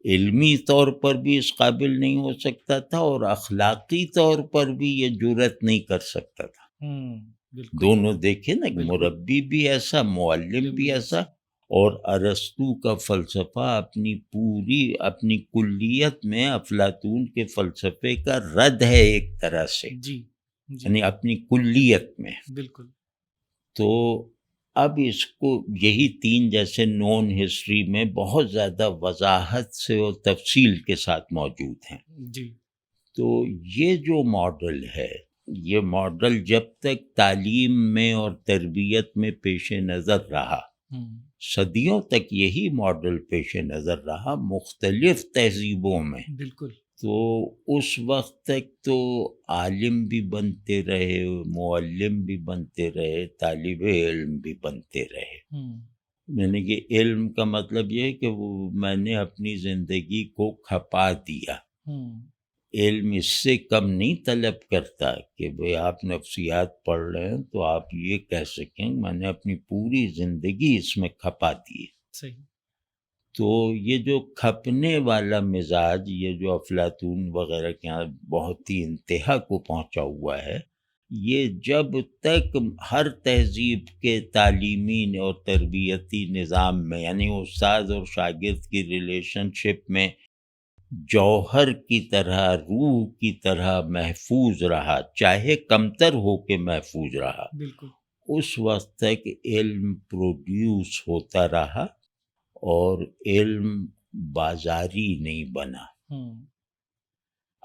علمی طور پر بھی اس قابل نہیں ہو سکتا تھا، اور اخلاقی طور پر بھی یہ جرأت نہیں کر سکتا تھا. دونوں دیکھیں نا، مربی بھی ایسا، معلم بھی ایسا. اور ارسطو کا فلسفہ اپنی کلیت میں افلاطون کے فلسفے کا رد ہے ایک طرح سے. جی، یعنی اپنی کلیت میں. بالکل. تو اب اس کو یہی تین جیسے نون ہسٹری میں بہت زیادہ وضاحت سے اور تفصیل کے ساتھ موجود ہیں. جی. تو یہ جو ماڈل ہے، یہ ماڈل جب تک تعلیم میں اور تربیت میں پیش نظر رہا، صدیوں تک یہی ماڈل پیش نظر رہا مختلف تہذیبوں میں. بالکل. تو اس وقت تک تو عالم بھی بنتے رہے، معلم بھی بنتے رہے، طالب علم بھی بنتے رہے. یعنی کہ علم کا مطلب یہ ہے کہ میں نے اپنی زندگی کو کھپا دیا. علم اس سے کم نہیں طلب کرتا کہ بھئی آپ نفسیات پڑھ رہے ہیں تو آپ یہ کہہ سکیں میں نے اپنی پوری زندگی اس میں کھپا دی. صحیح. تو یہ جو کھپنے والا مزاج، یہ جو افلاطون وغیرہ کے یہاں بہت ہی انتہا کو پہنچا ہوا ہے، یہ جب تک ہر تہذیب کے تعلیمی اور تربیتی نظام میں، یعنی استاد اور شاگرد کی ریلیشن شپ میں جوہر کی طرح، روح کی طرح محفوظ رہا، چاہے کمتر ہو کے محفوظ رہا، بالکل، اس وقت تک علم پروڈیوس ہوتا رہا اور علم بازاری نہیں بنا.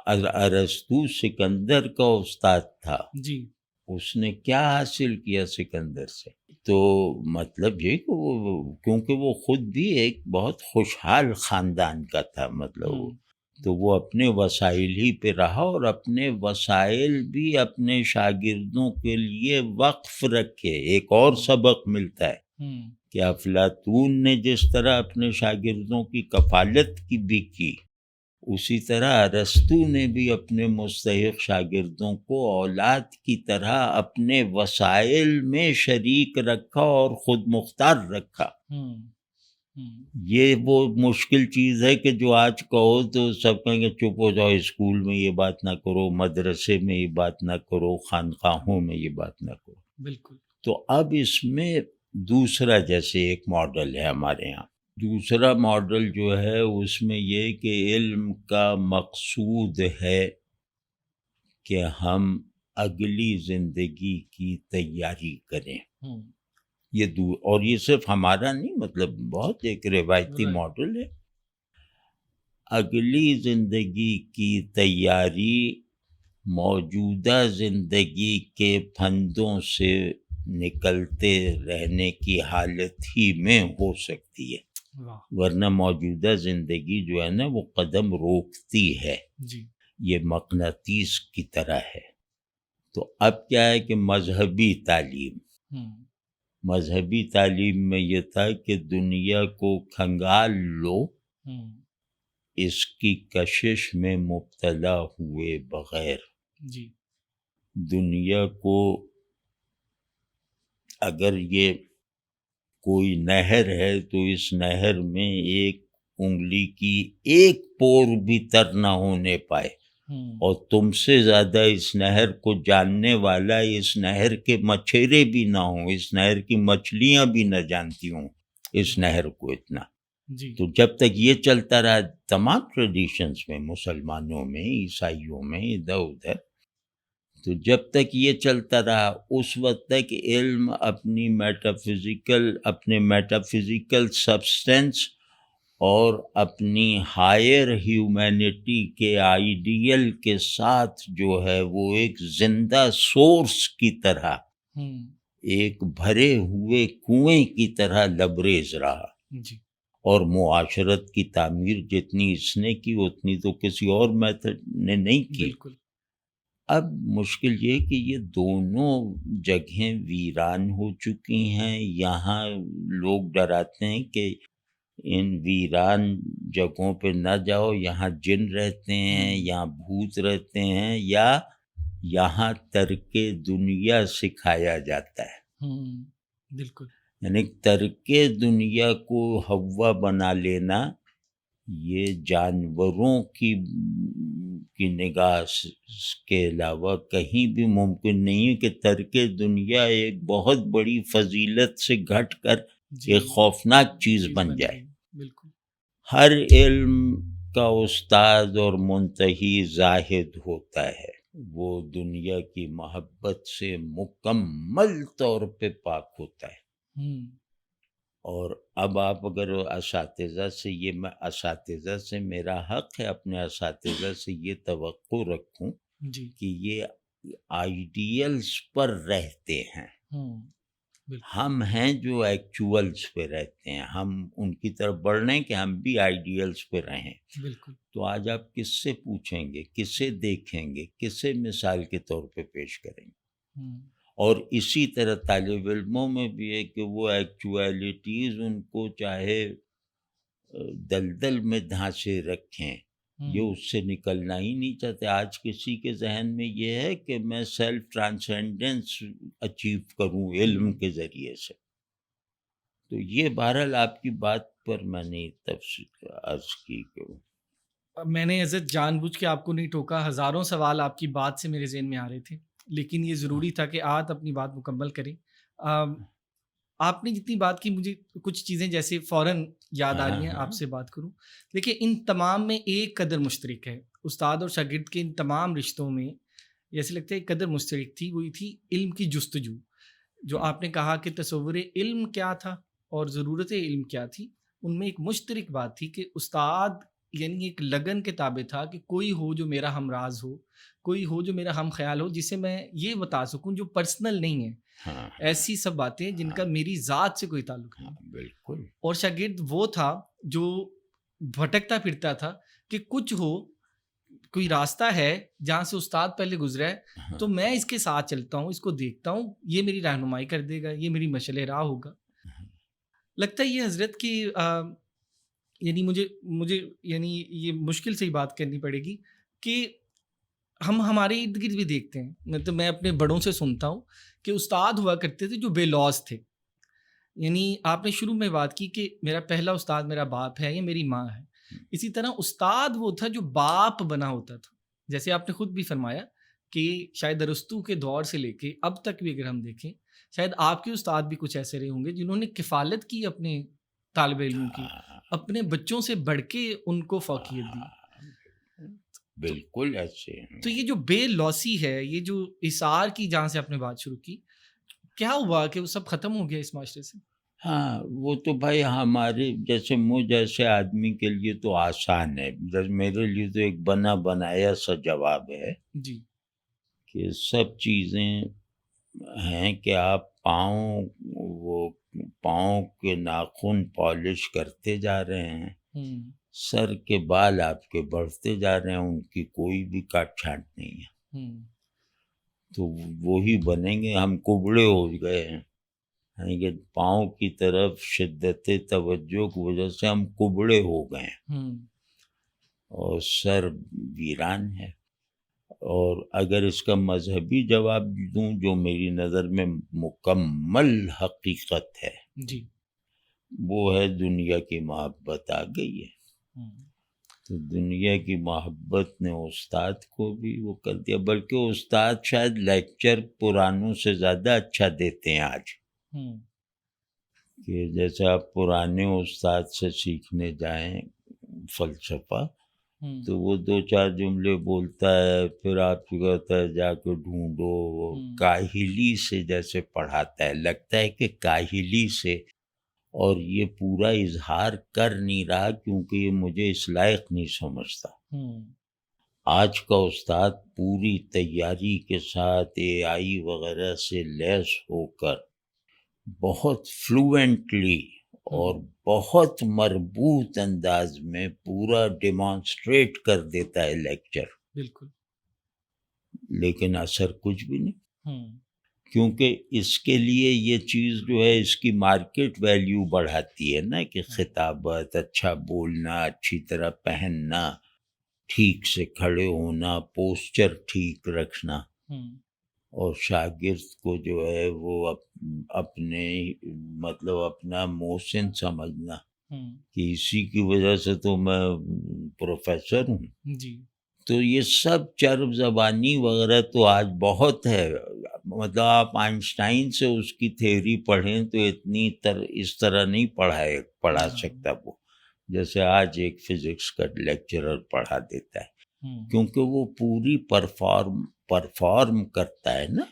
ارسطو سکندر کا استاد تھا. جی. اس نے کیا حاصل کیا سکندر سے؟ تو مطلب یہ کہ کیونکہ وہ خود بھی ایک بہت خوشحال خاندان کا تھا، مطلب تو وہ اپنے وسائل ہی پہ رہا اور اپنے وسائل بھی اپنے شاگردوں کے لیے وقف رکھے. ایک اور سبق ملتا ہے کہ افلاطون نے جس طرح اپنے شاگردوں کی کفالت کی بھی کی، اسی طرح ارسطو نے بھی اپنے مستحق شاگردوں کو اولاد کی طرح اپنے وسائل میں شریک رکھا اور خود مختار رکھا. یہ وہ مشکل چیز ہے کہ جو آج کہو تو سب کہیں گے چپ ہو جاؤ، اسکول میں یہ بات نہ کرو، مدرسے میں یہ بات نہ کرو، خانقاہوں میں یہ بات نہ کرو. بالکل. تو اب اس میں دوسرا جیسے ایک ماڈل ہے ہمارے ہاں، دوسرا ماڈل جو ہے اس میں یہ کہ علم کا مقصود ہے کہ ہم اگلی زندگی کی تیاری کریں. اور یہ صرف ہمارا نہیں، مطلب بہت ایک روایتی ماڈل ہے. اگلی زندگی کی تیاری موجودہ زندگی کے پھندوں سے نکلتے رہنے کی حالت ہی میں ہو سکتی ہے، ورنہ موجودہ زندگی جو ہے نا وہ قدم روکتی ہے. جی. یہ مقناطیس کی طرح ہے. تو اب کیا ہے کہ مذہبی تعلیم میں یہ تھا کہ دنیا کو کھنگال لو، اس کی کشش میں مبتلا ہوئے بغیر. جی. دنیا کو اگر یہ کوئی نہر ہے تو اس نہر میں ایک انگلی کی ایک پور بھی تر نہ ہونے پائے، اور تم سے زیادہ اس نہر کو جاننے والا اس نہر کے مچھیرے بھی نہ ہوں، اس نہر کی مچھلیاں بھی نہ جانتی ہوں اس نہر کو اتنا. جی. تو جب تک یہ چلتا رہا تمام ٹریڈیشنز میں، مسلمانوں میں، عیسائیوں میں، ادھر ادھر، تو جب تک یہ چلتا رہا اس وقت تک علم اپنے میٹافزیکل سبسٹینس اور اپنی ہائر ہیومینٹی کے آئیڈیل کے ساتھ جو ہے وہ ایک زندہ سورس کی طرح، ایک بھرے ہوئے کنویں کی طرح لبریز رہا. جی. اور معاشرت کی تعمیر جتنی اس نے کی اتنی تو کسی اور میتھڈ نے نہیں کی. بالکل. اب مشکل یہ کہ یہ دونوں جگہیں ویران ہو چکی ہیں. یہاں لوگ ڈراتے ہیں کہ ان ویران جگہوں پہ نہ جاؤ، یہاں جن رہتے ہیں، یہاں بھوت رہتے ہیں، یا یہاں ترک دنیا سکھایا جاتا ہے. بالکل. یعنی ترک دنیا کو ہوا بنا لینا یہ جانوروں کی نگاہ کے علاوہ کہیں بھی ممکن نہیں ہے کہ ترک دنیا ایک بہت بڑی فضیلت سے گھٹ کر ایک خوفناک چیز بن جائے. بالکل. ہر علم کا استاد اور منتہی زاہد ہوتا ہے، وہ دنیا کی محبت سے مکمل طور پہ پاک ہوتا ہے. ہوں، اور اب آپ اگر اساتذہ سے میرا حق ہے اپنے اساتذہ سے یہ توقع رکھوں جی، کہ یہ آئیڈیلز پر رہتے ہیں. ہوں، بالکل، ہم ہیں جو ایکچولز پہ رہتے ہیں، ہم ان کی طرف بڑھ رہے ہیں کہ ہم بھی آئیڈیلز پہ رہیں. بالکل، تو آج آپ کس سے پوچھیں گے، کسے دیکھیں گے، کسے مثال کے طور پہ پیش کریں گے؟ ہوں، اور اسی طرح طالب علموں میں بھی ہے کہ وہ ایکچویلٹیز ان کو چاہے دلدل میں دھانسے رکھیں، یہ ہوں، اس سے نکلنا ہی نہیں چاہتے. آج کسی کے ذہن میں یہ ہے کہ میں سیلف ٹرانسینڈنس اچیو کروں علم کے ذریعے سے. تو یہ بہرحال آپ کی بات پر میں نے تفصیل عرض کی کہ میں نے عزت جان بوجھ کے آپ کو نہیں ٹوکا، ہزاروں سوال آپ کی بات سے میرے ذہن میں آ رہے تھے، لیکن یہ ضروری تھا کہ آپ اپنی بات مکمل کریں. آپ نے جتنی بات کی مجھے کچھ چیزیں جیسے فوراً یاد آ رہی ہیں، آپ سے بات کروں. دیکھیں ان تمام میں ایک قدر مشترک ہے، استاد اور شاگرد کے ان تمام رشتوں میں جیسے لگتا ہے ایک قدر مشترک تھی، وہی تھی علم کی جستجو. جو آپ نے کہا کہ تصور علم کیا تھا اور ضرورت علم کیا تھی، ان میں ایک مشترک بات تھی کہ استاد یعنی ایک لگن کے تابع تھا کہ کوئی ہو جو میرا ہمراز ہو، کوئی ہو جو میرا ہم خیال ہو، جسے میں یہ بتا سکوں جو پرسنل نہیں ہے، ہاں ایسی سب باتیں جن کا میری ذات سے کوئی تعلق نہیں. بالکل. اور شاگرد وہ تھا جو بھٹکتا پھرتا تھا کہ کچھ ہو، کوئی راستہ ہے جہاں سے استاد پہلے گزرا ہے تو میں اس کے ساتھ چلتا ہوں، اس کو دیکھتا ہوں، یہ میری رہنمائی کر دے گا، یہ میری مشعل راہ ہوگا. لگتا ہے یہ حضرت کی یعنی مجھے یعنی یہ مشکل سے ہی بات کرنی پڑے گی کہ ہم ہمارے ارد گرد بھی دیکھتے ہیں، مطلب میں اپنے بڑوں سے سنتا ہوں کہ استاد ہوا کرتے تھے جو بے لوز تھے. یعنی آپ نے شروع میں بات کی کہ میرا پہلا استاد میرا باپ ہے یا میری ماں ہے، اسی طرح استاد وہ تھا جو باپ بنا ہوتا تھا. جیسے آپ نے خود بھی فرمایا کہ شاید ارسطو کے دور سے لے کے اب تک بھی اگر ہم دیکھیں، شاید آپ کے استاد بھی کچھ ایسے رہے ہوں گے جنہوں نے کفالت کی اپنے طالب علموں کی، اپنے بچوں سے بڑھ کے ان کو فوقیت دی. بالکل ایسے ہیں. تو یہ جو بے لوسی ہے، یہ جو اثار کی جہاں سے آپ نے بات شروع کی، کیا ہوا کہ وہ سب ختم ہو گیا اس معاشرے سے؟ ہاں وہ تو بھائی ہمارے جیسے مجھ جیسے آدمی کے لیے تو آسان ہے، میرے لیے تو ایک بنا بنایا سا جواب ہے جی، کہ سب چیزیں ہیں کہ آپ پاؤں کے ناخن پالش کرتے جا رہے ہیں، سر کے بال آپ کے بڑھتے جا رہے ہیں، ان کی کوئی بھی کاٹ چھانٹ نہیں ہے، تو وہی بنیں گے. ہم کبڑے ہو گئے ہیں، یعنی کہ پاؤں کی طرف شدت توجہ کی وجہ سے ہم کبڑے ہو گئے ہیں اور سر ویران ہے. اور اگر اس کا مذہبی جواب دوں جو میری نظر میں مکمل حقیقت ہے، جی، وہ ہے دنیا کی محبت آ گئی ہے. تو دنیا کی محبت نے استاد کو بھی وہ کر دیا، بلکہ استاد شاید لیکچر پرانوں سے زیادہ اچھا دیتے ہیں آج. کہ جیسے آپ پرانے استاد سے سیکھنے جائیں فلسفہ تو وہ 2-4 جملے بولتا ہے، پھر آپ کو کہتا ہے جا کے ڈھونڈو، کاہلی سے جیسے پڑھاتا ہے، لگتا ہے کہ کاہلی سے، اور یہ پورا اظہار کر نہیں رہا کیونکہ یہ مجھے اس لائق نہیں سمجھتا. آج کا استاد پوری تیاری کے ساتھ AI وغیرہ سے لیس ہو کر بہت فلوئنٹلی اور بہت مربوط انداز میں پورا ڈیمانسٹریٹ کر دیتا ہے لیکچر، بالکل، لیکن اثر کچھ بھی نہیں، کیونکہ اس کے لیے یہ چیز جو ہے اس کی مارکیٹ ویلیو بڑھاتی ہے نا، کہ خطابت، اچھا بولنا، اچھی طرح پہننا، ٹھیک سے کھڑے ہونا، پوسچر ٹھیک رکھنا. اور شاگرد کو جو ہے وہ اپنے مطلب اپنا محسن سمجھنا کہ اسی کی وجہ سے تو میں پروفیسر ہوں. جی، تو یہ سب چرب زبانی وغیرہ تو آج بہت ہے. مطلب آپ آئنسٹائن سے اس کی تھیوری پڑھیں تو اس طرح نہیں پڑھا سکتا وہ، جیسے آج ایک فزکس کا لیکچرر پڑھا دیتا ہے، کیونکہ وہ پوری پرفارم کرتا ہے نا.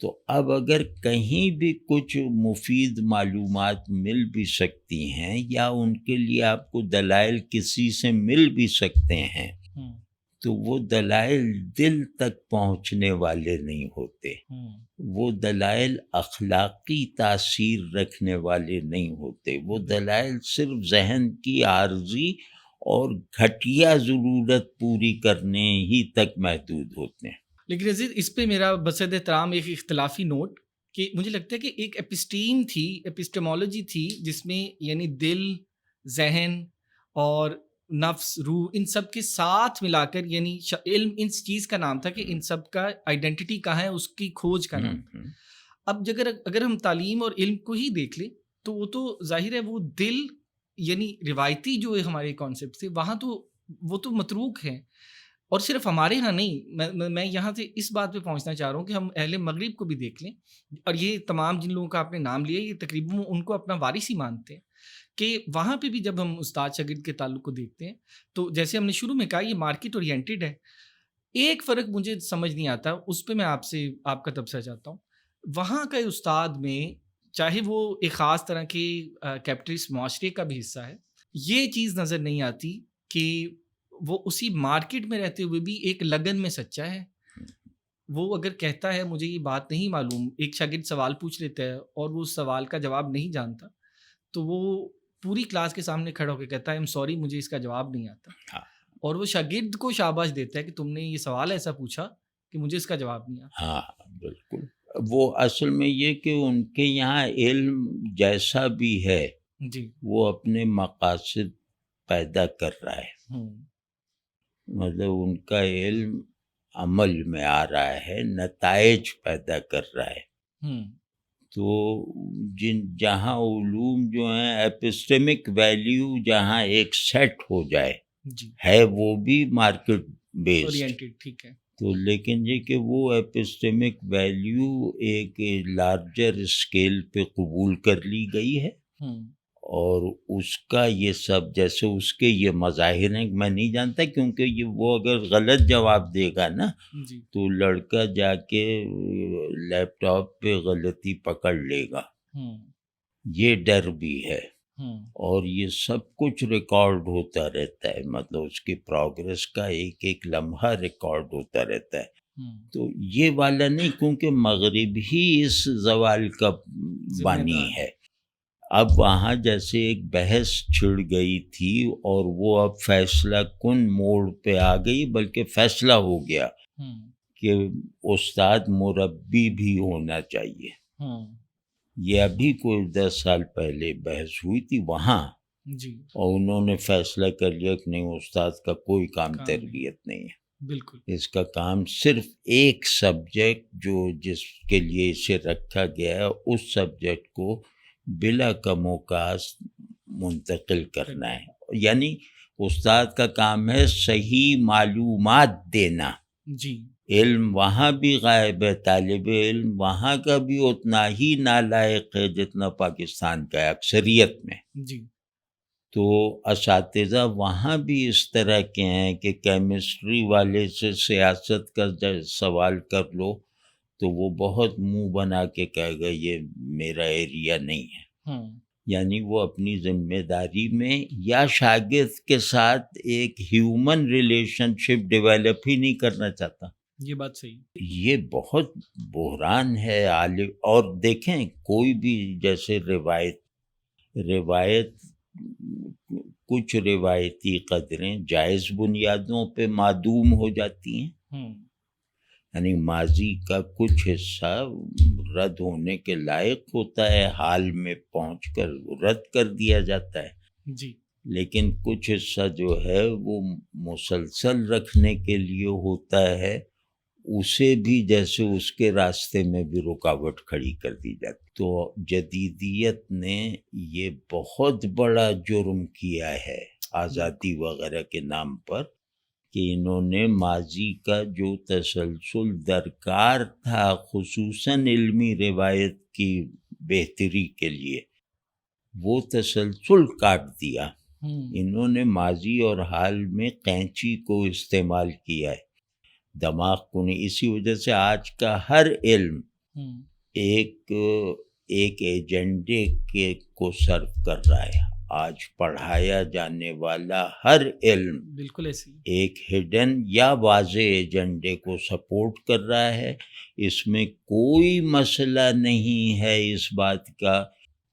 تو اب اگر کہیں بھی کچھ مفید معلومات مل بھی سکتی ہیں یا ان کے لیے آپ کو دلائل کسی سے مل بھی سکتے ہیں تو وہ دلائل دل تک پہنچنے والے نہیں ہوتے، وہ دلائل اخلاقی تاثیر رکھنے والے نہیں ہوتے، وہ دلائل صرف ذہن کی عارضی اور گھٹیا ضرورت پوری کرنے ہی تک محدود ہوتے ہیں۔ لیکن عزیز اس پہ میرا بصد احترام ایک اختلافی نوٹ کہ مجھے لگتا ہے کہ ایک ایپسٹیم تھی، ایپسٹیمولوجی تھی، جس میں یعنی دل، ذہن اور نفس، روح، ان سب کے ساتھ ملا کر یعنی علم ان چیز کا نام تھا کہ ان سب کا آئیڈینٹی کہاں ہے، اس کی کھوج کا نام تھا۔ اب اگر ہم تعلیم اور علم کو ہی دیکھ لیں تو وہ تو ظاہر ہے وہ دل یعنی روایتی جو ہمارے کانسیپٹ تھے وہاں تو وہ تو متروک ہیں، اور صرف ہمارے ہاں نہیں، میں یہاں سے اس بات پہ پہنچنا چاہ رہا ہوں کہ ہم اہل مغرب کو بھی دیکھ لیں، اور یہ تمام جن لوگوں کا آپ نے نام لیا یہ تقریباً ان کو اپنا وارث ہی مانتے ہیں، کہ وہاں پہ بھی جب ہم استاد شاگرد کے تعلق کو دیکھتے ہیں تو جیسے ہم نے شروع میں کہا یہ مارکیٹ اورینٹیڈ ہے۔ ایک فرق مجھے سمجھ نہیں آتا، اس پہ میں آپ کا تبصرہ چاہتا ہوں۔ وہاں کا استاد میں چاہے وہ ایک خاص طرح کے کیپٹلسٹ معاشرے کا بھی حصہ ہے، یہ چیز نظر نہیں آتی کہ وہ اسی مارکیٹ میں رہتے ہوئے بھی ایک لگن میں سچا ہے۔ وہ اگر کہتا ہے مجھے یہ بات نہیں معلوم، ایک شاگرد سوال پوچھ لیتا ہے اور وہ اس سوال کا جواب نہیں جانتا تو وہ پوری کلاس کے سامنے کھڑا ہو کے کہتا ہے ایم سوری مجھے اس کا جواب نہیں آتا، اور وہ شاگرد کو شاباش دیتا ہے کہ تم نے یہ سوال ایسا پوچھا کہ مجھے اس کا جواب نہیں آتا۔ ہاں بالکل، وہ اصل میں یہ کہ ان کے یہاں علم جیسا بھی ہے جی وہ اپنے مقاصد پیدا کر رہا ہے، مطلب ان کا علم عمل میں آ رہا ہے، نتائج پیدا کر رہا ہے۔ تو جہاں علوم جو ہیں ایپسٹیمک ویلیو جہاں ایک سیٹ ہو جائے ہے وہ بھی مارکیٹ بیسڈ، ٹھیک ہے، تو لیکن یہ کہ وہ ایپسٹیمک ویلیو ایک لارجر اسکیل پہ قبول کر لی گئی ہے، اور اس کا یہ سب جیسے اس کے یہ مظاہر ہیں میں نہیں جانتا، کیونکہ یہ وہ اگر غلط جواب دے گا نا تو لڑکا جا کے لیپ ٹاپ پہ غلطی پکڑ لے گا، یہ ڈر بھی ہے، اور یہ سب کچھ ریکارڈ ہوتا رہتا ہے، مطلب اس کی پروگریس کا ایک ایک لمحہ ریکارڈ ہوتا رہتا ہے۔ تو یہ والا نہیں، کیونکہ مغرب ہی اس زوال کا بانی ہے۔ اب وہاں جیسے ایک بحث چھڑ گئی تھی اور وہ اب فیصلہ کن موڑ پہ آ گئی، بلکہ فیصلہ ہو گیا کہ استاد مربی بھی ہونا چاہیے۔ یہ ابھی کوئی 10 سال پہلے بحث ہوئی تھی وہاں، اور انہوں نے فیصلہ کر لیا کہ نہیں استاد کا کوئی کام تربیت نہیں ہے، بالکل اس کا کام صرف ایک سبجیکٹ جو جس کے لیے اسے رکھا گیا ہے اس سبجیکٹ کو بلا کم و کاست منتقل کرنا ہے، یعنی استاد کا کام ہے صحیح معلومات دینا۔ علم وہاں بھی غائب ہے، طالب علم وہاں کا بھی اتنا ہی نالائق ہے جتنا پاکستان کا ہے اکثریت میں۔ تو اساتذہ وہاں بھی اس طرح کے ہیں کہ کیمسٹری والے سے سیاست کا سوال کر لو تو وہ بہت منہ بنا کے کہے گا یہ میرا ایریا نہیں ہے، یعنی وہ اپنی ذمہ داری میں یا شاگرد کے ساتھ ایک ہیومن ریلیشن شپ ڈیولپ ہی نہیں کرنا چاہتا۔ یہ بات صحیح، یہ بہت بحران ہے عالم۔ اور دیکھیں کوئی بھی جیسے روایت کچھ روایتی قدریں جائز بنیادوں پہ معدوم ہو جاتی ہیں، یعنی ماضی کا کچھ حصہ رد ہونے کے لائق ہوتا ہے، حال میں پہنچ کر رد کر دیا جاتا ہے، لیکن کچھ حصہ جو ہے وہ مسلسل رکھنے کے لیے ہوتا ہے، اسے بھی جیسے اس کے راستے میں بھی رکاوٹ کھڑی کر دی جاتی۔ تو جدیدیت نے یہ بہت بڑا جرم کیا ہے آزادی وغیرہ کے نام پر، کہ انہوں نے ماضی کا جو تسلسل درکار تھا خصوصاً علمی روایت کی بہتری کے لیے وہ تسلسل کاٹ دیا۔ انہوں نے ماضی اور حال میں قینچی کو استعمال کیا ہے، دماغ کو نہیں۔ اسی وجہ سے آج کا ہر علم ایک ایجنڈے کے کو سرو کر رہا ہے. آج پڑھایا جانے والا ہر علم بالکل ایسی ایک ہڈن یا واضح ایجنڈے کو سپورٹ کر رہا ہے. اس میں کوئی مسئلہ نہیں ہے اس بات کا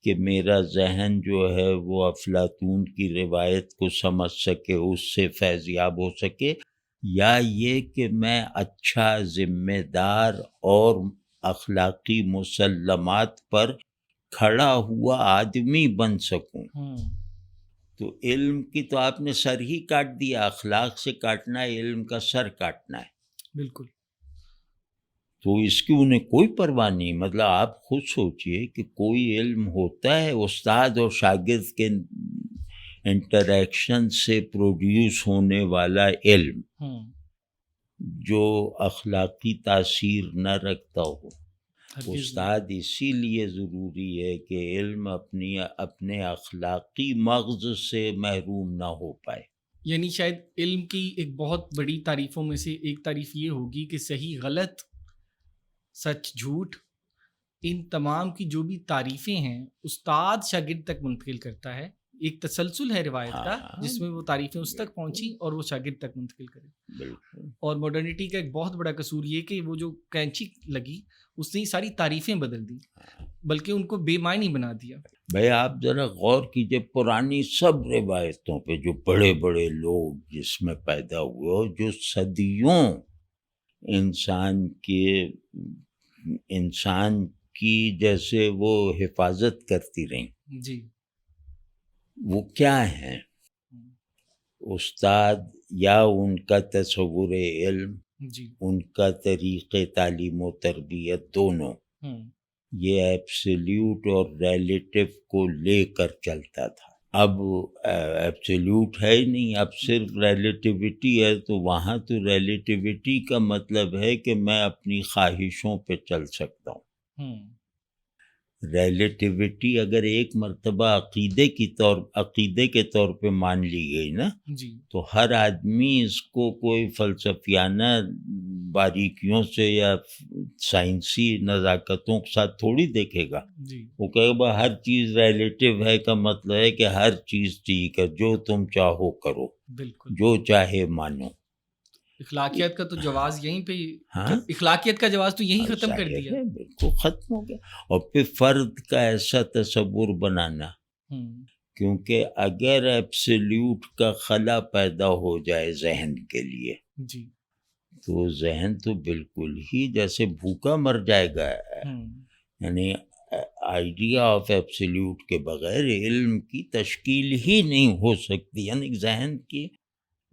کہ میرا ذہن جو ہے وہ افلاطون کی روایت کو سمجھ سکے، اس سے فیض یاب ہو سکے، یا یہ کہ میں اچھا ذمہ دار اور اخلاقی مسلمات پر کھڑا ہوا آدمی بن سکوں. تو علم کی تو آپ نے سر ہی کاٹ دیا. اخلاق سے کاٹنا ہے، علم کا سر کاٹنا ہے. بالکل. تو اس کی انہیں کوئی پرواہ نہیں. مطلب آپ خود سوچئے کہ کوئی علم ہوتا ہے استاد اور شاگرد کے انٹریکشن سے پروڈیوس ہونے والا علم جو اخلاقی تاثیر نہ رکھتا ہو. استاد اسی لیے ضروری ہے کہ علم اپنے اخلاقی مغز سے محروم نہ ہو پائے. یعنی شاید علم کی ایک بہت بڑی تعریفوں میں سے ایک تعریف یہ ہوگی کہ صحیح غلط، سچ جھوٹ، ان تمام کی جو بھی تعریفیں ہیں استاد شاگرد تک منتقل کرتا ہے. ایک تسلسل ہے روایت کا جس میں وہ تعریفیں اس تک پہنچی اور وہ شاگرد تک منتقل کرے. بالکل. اور ماڈرنٹی کا ایک بہت بڑا قصور یہ کہ وہ جو کینچی لگی اس نے ساری تعریفیں بدل دی، بلکہ ان کو بے معنی بنا دیا. بھائی آپ ذرا غور کیجئے پرانی سب روایتوں پہ، جو بڑے بڑے لوگ جس میں پیدا ہوئے اور جو صدیوں انسان کی جیسے وہ حفاظت کرتی رہیں. جی. وہ کیا ہیں؟ استاد یا ان کا تصور علم، جی. ان کا طریق تعلیم و تربیت، دونوں یہ ایبسلیوٹ اور ریلیٹیو کو لے کر چلتا تھا. اب ایبسلیوٹ ہے ہی نہیں، اب صرف ریلیٹیوٹی ہے. تو وہاں تو ریلیٹیوٹی کا مطلب ہے کہ میں اپنی خواہشوں پہ چل سکتا ہوں. ریلیٹیوٹی اگر ایک مرتبہ عقیدے کے طور پہ مان لی گئی نا، جی، تو ہر آدمی اس کو کوئی فلسفیانہ باریکیوں سے یا سائنسی نزاکتوں کے ساتھ تھوڑی دیکھے گا. جی. وہ کہے گا ہر چیز ریلیٹیو ہے کا مطلب ہے کہ ہر چیز ٹھیک ہے، جو تم چاہو کرو، بالکل، جو چاہے مانو. اخلاقیات کا تو جواز یہیں پہ، اخلاقیات کا جواز تو یہیں ختم کر دیا. بالکل ختم ہو گیا. اور پھر فرد کا ایسا تصور بنانا، کیونکہ اگر ایبسلیوٹ کا خلا پیدا ہو جائے ذہن کے لیے، جی، تو ذہن تو بالکل ہی جیسے بھوکا مر جائے گا. یعنی آئیڈیا آف ایبسلیوٹ کے بغیر علم کی تشکیل ہی نہیں ہو سکتی. یعنی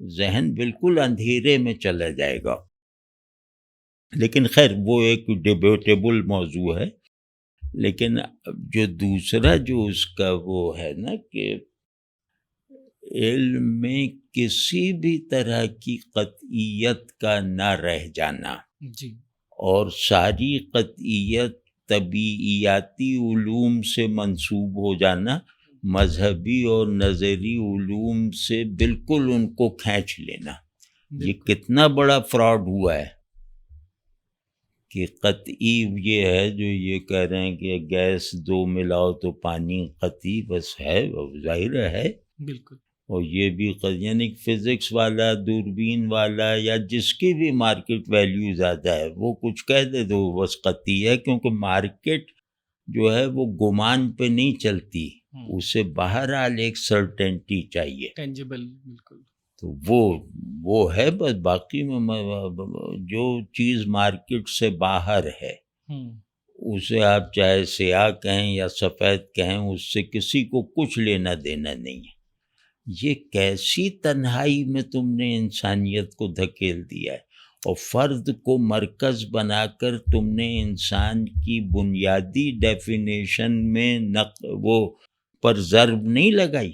ذہن بالکل اندھیرے میں چلا جائے گا. لیکن خیر وہ ایک ڈیبیٹیبل موضوع ہے. لیکن جو دوسرا جو اس کا وہ ہے نا کہ علم میں کسی بھی طرح کی قطعیت کا نہ رہ جانا، جی، اور ساری قطعیت طبیعیاتی علوم سے منسوب ہو جانا، مذہبی اور نظری علوم سے بالکل ان کو کھینچ لینا. یہ کتنا بڑا فراڈ ہوا ہے کہ قطعی یہ ہے جو یہ کہہ رہے ہیں کہ گیس دو ملاؤ تو پانی قطعی بس ہے، ظاہر ہے. بالکل. اور یہ بھی یعنی فزکس والا، دوربین والا، یا جس کی بھی مارکیٹ ویلیو زیادہ ہے وہ کچھ کہہ دے تو بس قطعی ہے. کیونکہ مارکیٹ جو ہے وہ گمان پہ نہیں چلتی، اسے بہرحال ایک سرٹینٹی چاہیے، ٹینجیبل. بالکل. تو وہ ہے. بس باقی میں جو چیز مارکیٹ سے باہر ہے اسے آپ چاہے سیاہ کہیں یا سفید کہیں، اس سے کسی کو کچھ لینا دینا نہیں ہے. یہ کیسی تنہائی میں تم نے انسانیت کو دھکیل دیا ہے، اور فرد کو مرکز بنا کر تم نے انسان کی بنیادی ڈیفینیشن میں وہ پر ضرب نہیں لگائی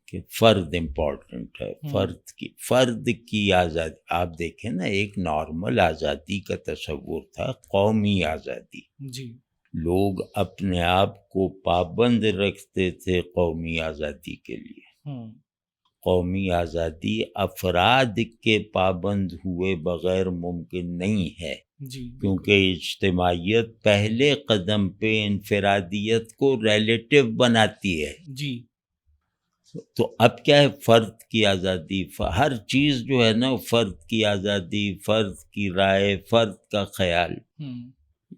کہ فرد امپورٹنٹ ہے. فرد کی آزادی آپ دیکھیں نا، ایک نارمل آزادی کا تصور تھا، قومی آزادی. جی. لوگ اپنے آپ کو پابند رکھتے تھے قومی آزادی کے لیے. قومی آزادی افراد کے پابند ہوئے بغیر ممکن نہیں ہے. جی کیونکہ اجتماعیت پہلے قدم پہ انفرادیت کو ریلیٹو بناتی ہے. جی تو اب کیا ہے، فرد کی آزادی، ہر چیز جو ہے نا، فرد کی آزادی، فرد کی رائے، فرد کا خیال،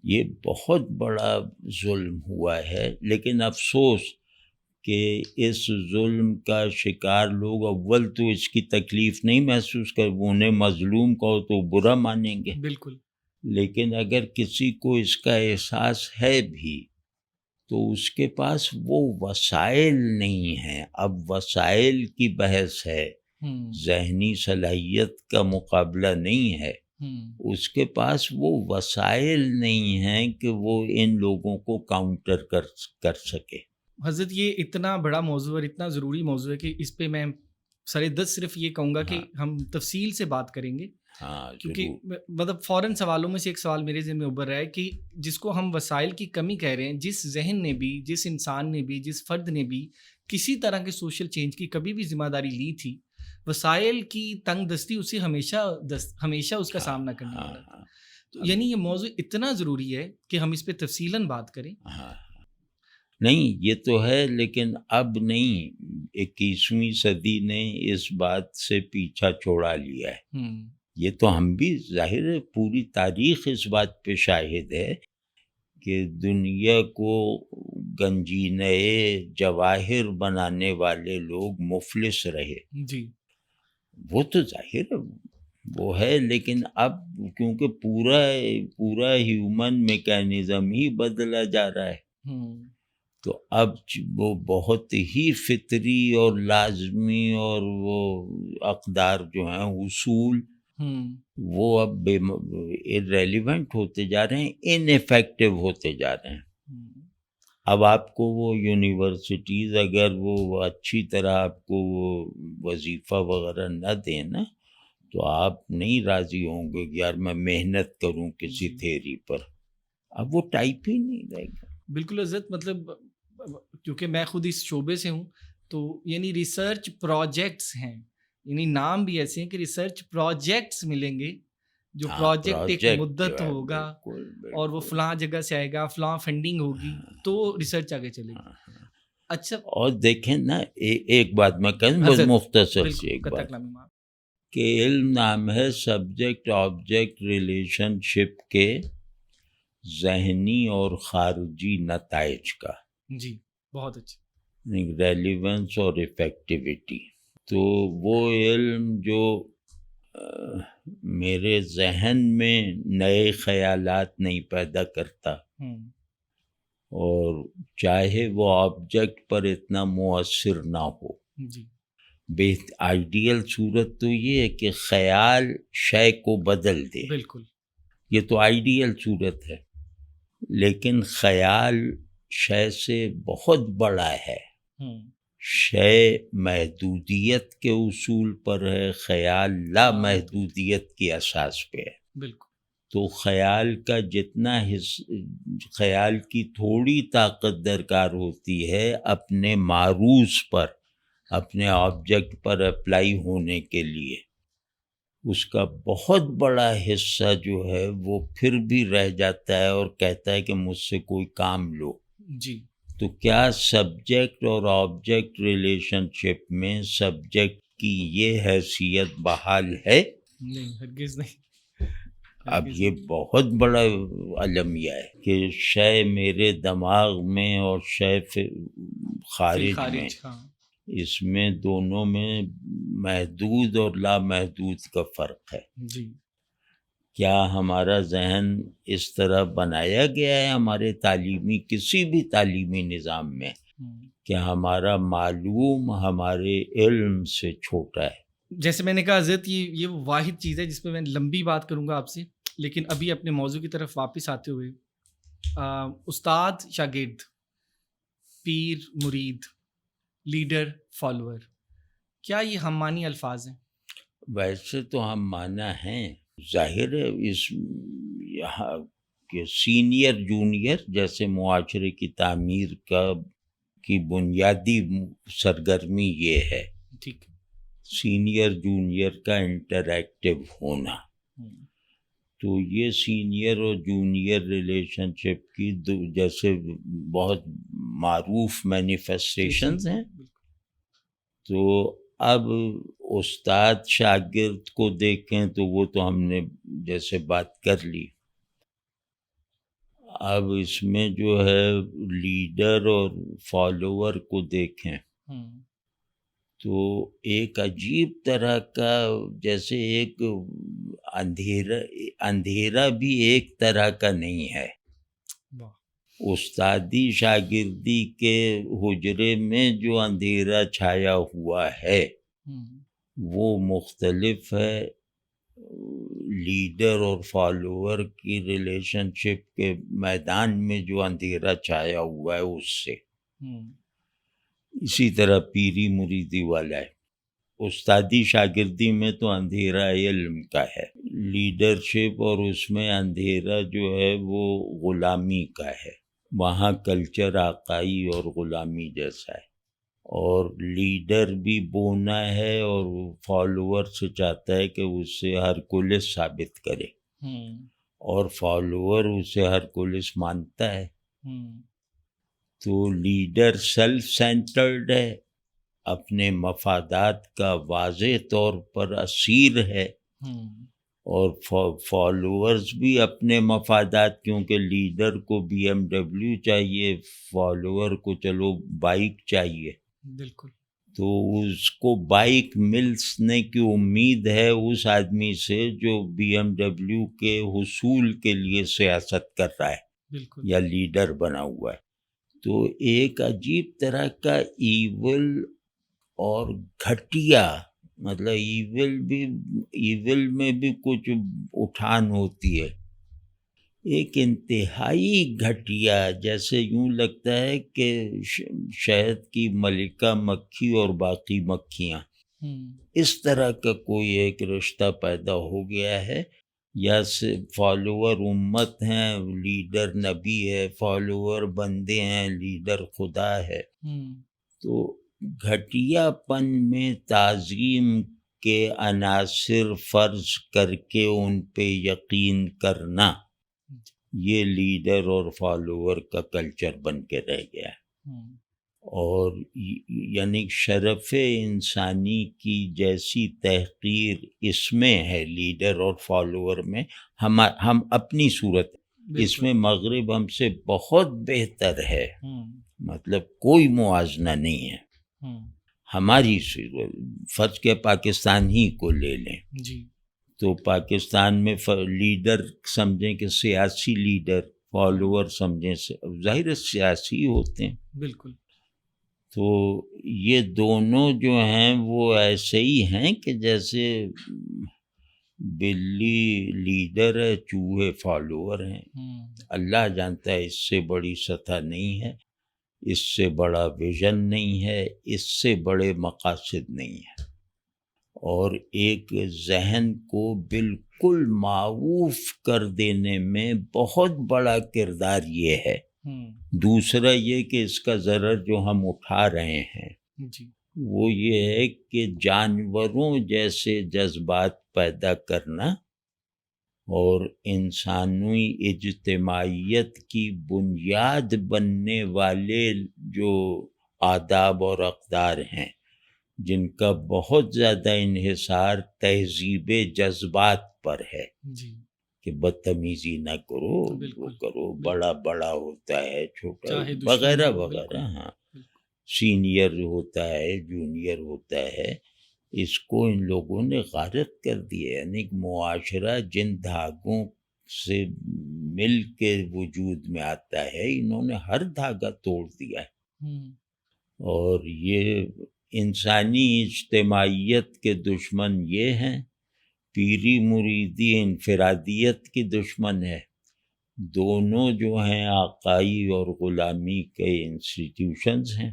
یہ بہت بڑا ظلم ہوا ہے. لیکن افسوس کہ اس ظلم کا شکار لوگ اول تو اس کی تکلیف نہیں محسوس کر، انہیں مظلوم کہو تو برا مانیں گے. بالکل. لیکن اگر کسی کو اس کا احساس ہے بھی تو اس کے پاس وہ وسائل نہیں ہیں. اب وسائل کی بحث ہے، ذہنی صلاحیت کا مقابلہ نہیں ہے. اس کے پاس وہ وسائل نہیں ہیں کہ وہ ان لوگوں کو کاؤنٹر کر سکے. حضرت یہ اتنا بڑا موضوع اور اتنا ضروری موضوع ہے کہ اس پہ میں سر دست صرف یہ کہوں گا کہ ہم تفصیل سے بات کریں گے. کیونکہ مطلب فوراً سوالوں میں سے ایک سوال میرے ذہن میں ابھر رہا ہے کہ جس کو ہم وسائل کی کمی کہہ رہے ہیں، جس ذہن نے بھی، جس انسان نے بھی، جس فرد نے بھی کسی طرح کے سوشل چینج کی کبھی بھی ذمہ داری لی تھی، وسائل کی تنگ دستی اسے ہمیشہ اس کا سامنا کرنا پڑا تھا. تو یعنی یہ موضوع اتنا ضروری ہے کہ ہم اس پہ تفصیلاً بات کریں. نہیں یہ تو ہے، لیکن اب نہیں، 21ویں صدی نے اس بات سے پیچھا چھوڑا لیا ہے. یہ تو ہم بھی، ظاہر ہے پوری تاریخ اس بات پہ شاہد ہے کہ دنیا کو گنجینہ جواہر بنانے والے لوگ مفلس رہے. جی وہ تو ظاہر ہے وہ ہے، لیکن اب کیونکہ پورا ہیومن میکینزم ہی بدلا جا رہا ہے، تو اب وہ بہت ہی فطری اور لازمی اور وہ اقدار جو ہیں، اصول، وہ اب ریلیونٹ ہوتے جا رہے ہیں، ان ایفیکٹو ہوتے جا رہے ہیں. اب آپ کو وہ یونیورسٹیز اگر وہ اچھی طرح آپ کو وہ وظیفہ وغیرہ نہ دیں نا، تو آپ نہیں راضی ہوں گے کہ یار میں محنت کروں کسی تھیوری پر. اب وہ ٹائپ ہی نہیں رہے گا. بالکل حضرت. مطلب کیونکہ میں خود اس شعبے سے ہوں، تو یعنی ریسرچ پروجیکٹس ہیں، یعنی نام بھی ایسے ہیں کہ ریسرچ پروجیکٹس ملیں گے، جو پروجیکٹ ایک مدت ہوگا اور وہ فلاں جگہ سے آئے گا، فلاں فنڈنگ ہوگی تو ریسرچ آگے چلے گی. اچھا، اور دیکھیں نا، ایک بات میں کہوں بس مختصر سی ایک بات، کہ علم نام ہے سبجیکٹ آبجیکٹ ریلیشن شپ کے ذہنی اور خارجی نتائج کا. جی بہت اچھا. ریلیونس اور افیکٹیویٹی. تو وہ علم جو میرے ذہن میں نئے خیالات نہیں پیدا کرتا، اور چاہے وہ آبجیکٹ پر اتنا مؤثر نہ ہو. آئیڈیل صورت تو یہ ہے کہ خیال شے کو بدل دے. بالکل، یہ تو آئیڈیل صورت ہے. لیکن خیال شے سے بہت بڑا ہے. شے محدودیت کے اصول پر ہے، خیال لامحدودیت کی اساس پہ ہے. بالکل. تو خیال کا جتنا خیال کی تھوڑی طاقت درکار ہوتی ہے اپنے معروض پر، اپنے آبجیکٹ پر اپلائی ہونے کے لیے، اس کا بہت بڑا حصہ جو ہے وہ پھر بھی رہ جاتا ہے اور کہتا ہے کہ مجھ سے کوئی کام لو. جی. تو کیا سبجیکٹ اور آبجیکٹ ریلیشن شپ میں سبجیکٹ کی یہ حیثیت بحال ہے؟ نہیں، ہرگز نہیں. اب یہ بہت بڑا المیہ ہے کہ شے میرے دماغ میں اور شے خارج میں، اس میں دونوں میں محدود اور لامحدود کا فرق ہے. جی. کیا ہمارا ذہن اس طرح بنایا گیا ہے ہمارے کسی بھی تعلیمی نظام میں کہ ہمارا معلوم ہمارے علم سے چھوٹا ہے؟ جیسے میں نے کہا حضرت، یہ واحد چیز ہے جس پہ میں لمبی بات کروں گا آپ سے، لیکن ابھی اپنے موضوع کی طرف واپس آتے ہوئے، استاد شاگرد، پیر مرید، لیڈر فالوور، کیا یہ ہم معنی الفاظ ہیں؟ ویسے تو ہم معنی ہیں. ظاہر ہے اس یہاں کہ سینئر جونیئر جیسے معاشرے کی تعمیر کی بنیادی سرگرمی یہ ہے. ٹھیک. سینئر جونیئر کا انٹریکٹیو ہونا. تو یہ سینئر اور جونیئر ریلیشن شپ کی جیسے بہت معروف مینیفیسٹیشنز ہیں. تو اب استاد شاگرد کو دیکھیں تو وہ تو ہم نے جیسے بات کر لی. اب اس میں جو ہے لیڈر اور فالوور کو دیکھیں تو ایک عجیب طرح کا جیسے ایک اندھیرا بھی ایک طرح کا نہیں ہے. استادی شاگردی کے حجرے میں جو اندھیرا چھایا ہوا ہے وہ مختلف ہے لیڈر اور فالوور کی ریلیشن شپ کے میدان میں جو اندھیرا چھایا ہوا ہے اس سے. اسی طرح پیری مریدی والا ہے. استادی شاگردی میں تو اندھیرا علم کا ہے، لیڈرشپ اور اس میں اندھیرا جو ہے وہ غلامی کا ہے. وہاں کلچر آقائی اور غلامی جیسا ہے، اور لیڈر بھی بونا ہے اور فالوور سے چاہتا ہے کہ اس سے ہرکولس ثابت کرے، اور فالوور اسے ہرکولس مانتا ہے. تو لیڈر سیلف سینٹرڈ ہے، اپنے مفادات کا واضح طور پر اسیر ہے، اور فالوورز بھی اپنے مفادات، کیونکہ لیڈر کو بی ایم ڈبلیو چاہیے، فالوور کو چلو بائک چاہیے. بالکل. تو اس کو بائک ملنے کی امید ہے اس آدمی سے جو بی ایم ڈبلیو کے حصول کے لیے سیاست کر رہا ہے. بالکل. یا لیڈر بنا ہوا ہے. تو ایک عجیب طرح کا ایول اور گھٹیا، مطلب ایول میں بھی کچھ اٹھان ہوتی ہے، ایک انتہائی گھٹیا، جیسے یوں لگتا ہے کہ شہد کی ملکہ مکھی اور باقی مکھیاں، اس طرح کا کوئی ایک رشتہ پیدا ہو گیا ہے. یا فالوور امت ہیں، لیڈر نبی ہے، فالوور بندے ہیں، لیڈر خدا ہے. تو گھٹیا پن میں تعظیم کے عناصر فرض کر کے ان پہ یقین کرنا، یہ لیڈر اور فالوور کا کلچر بن کے رہ گیا ہے. اور یعنی شرف انسانی کی جیسی تحقیر اس میں ہے لیڈر اور فالوور میں. ہم اپنی صورت اس میں مغرب ہم سے بہت بہتر ہے، مطلب کوئی موازنہ نہیں ہے. ہماری فرض کے پاکستان ہی کو لے لیں تو پاکستان میں لیڈر سمجھیں کہ سیاسی لیڈر، فالوور سمجھیں ظاہر سیاسی ہوتے ہیں. بالکل. تو یہ دونوں جو ہیں وہ ایسے ہی ہیں کہ جیسے بلی لیڈر ہے، چوہے فالوور ہیں. اللہ جانتا ہے اس سے بڑی سطح نہیں ہے، اس سے بڑا ویژن نہیں ہے، اس سے بڑے مقاصد نہیں ہے. اور ایک ذہن کو بالکل معوف کر دینے میں بہت بڑا کردار یہ ہے. دوسرا یہ کہ اس کا ضرر جو ہم اٹھا رہے ہیں وہ یہ ہے کہ جانوروں جیسے جذبات پیدا کرنا اور انسانی اجتماعیت کی بنیاد بننے والے جو آداب اور اقدار ہیں، جن کا بہت زیادہ انحصار تہذیب جذبات پر ہے کہ بدتمیزی نہ کرو، وہ کرو، بڑا بڑا ہوتا ہے، چھوٹا وغیرہ وغیرہ. ہاں، سینئر ہوتا ہے، جونیئر ہوتا ہے. اس کو ان لوگوں نے غارت کر دیا. یعنی معاشرہ جن دھاگوں سے مل کے وجود میں آتا ہے، انہوں نے ہر دھاگا توڑ دیا ہے. اور یہ انسانی اجتماعیت کے دشمن یہ ہیں. پیری مریدی انفرادیت کی دشمن ہے. دونوں جو ہیں آقائی اور غلامی کے انسٹیٹیوشنز ہیں.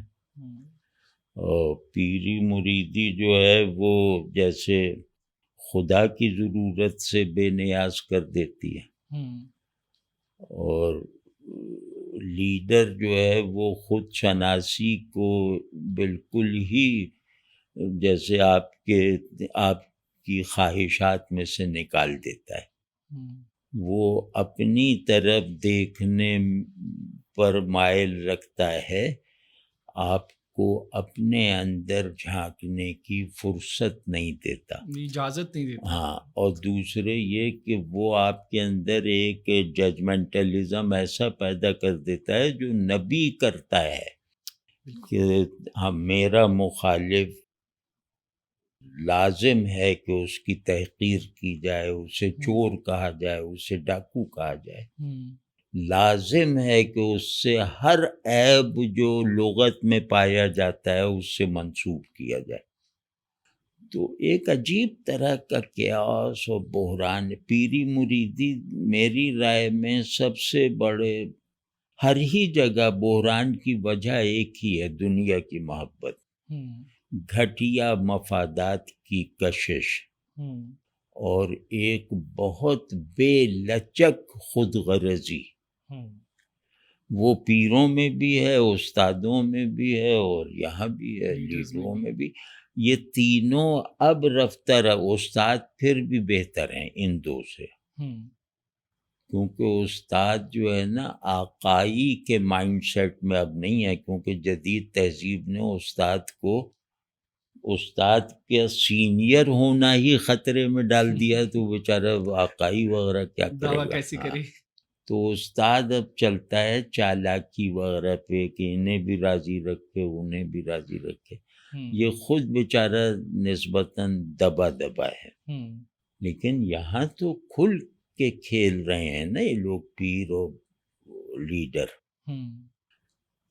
اور پیری مریدی جو ہے وہ جیسے خدا کی ضرورت سے بے نیاز کر دیتی ہے، اور لیڈر جو ہے وہ خود شناسی کو بالکل ہی جیسے آپ کی خواہشات میں سے نکال دیتا ہے. وہ اپنی طرف دیکھنے پر مائل رکھتا ہے، آپ کو اپنے اندر جھانکنے کی فرصت نہیں دیتا، اجازت نہیں دیتا. ہاں. اور دوسرے یہ کہ وہ آپ کے اندر ایک ججمنٹلزم ایسا پیدا کر دیتا ہے جو نبی کرتا ہے کہ میرا مخالف لازم ہے کہ اس کی تحقیر کی جائے، اسے چور کہا جائے، اسے ڈاکو کہا جائے، لازم ہے کہ اس سے ہر عیب جو لغت میں پایا جاتا ہے اس سے منسوب کیا جائے. تو ایک عجیب طرح کا قیاس اور بحران. پیری مریدی میری رائے میں سب سے بڑے، ہر ہی جگہ بحران کی وجہ ایک ہی ہے، دنیا کی محبت، گھٹیا مفادات کی کشش، اور ایک بہت بے لچک خود غرضی. وہ پیروں میں بھی ہے، استادوں میں بھی ہے، اور یہاں بھی ہے، لیڈروں میں بھی. یہ تینوں اب رفتہ استاد پھر بھی بہتر ہیں ان دو سے، کیونکہ استاد جو ہے نا آقائی کے مائنڈ سیٹ میں اب نہیں ہے، کیونکہ جدید تہذیب نے استاد کے سینئر ہونا ہی خطرے میں ڈال دیا، تو بیچارہ آقائی وغیرہ کیا کرے گا. تو استاد اب چلتا ہے چالاکی وغیرہ پہ کہ انہیں بھی راضی رکھے انہیں بھی راضی رکھے. یہ خود بیچارہ نسبتاً دبا ہے، لیکن یہاں تو کھل کے کھیل رہے ہیں نا یہ لوگ، پیر اور لیڈر.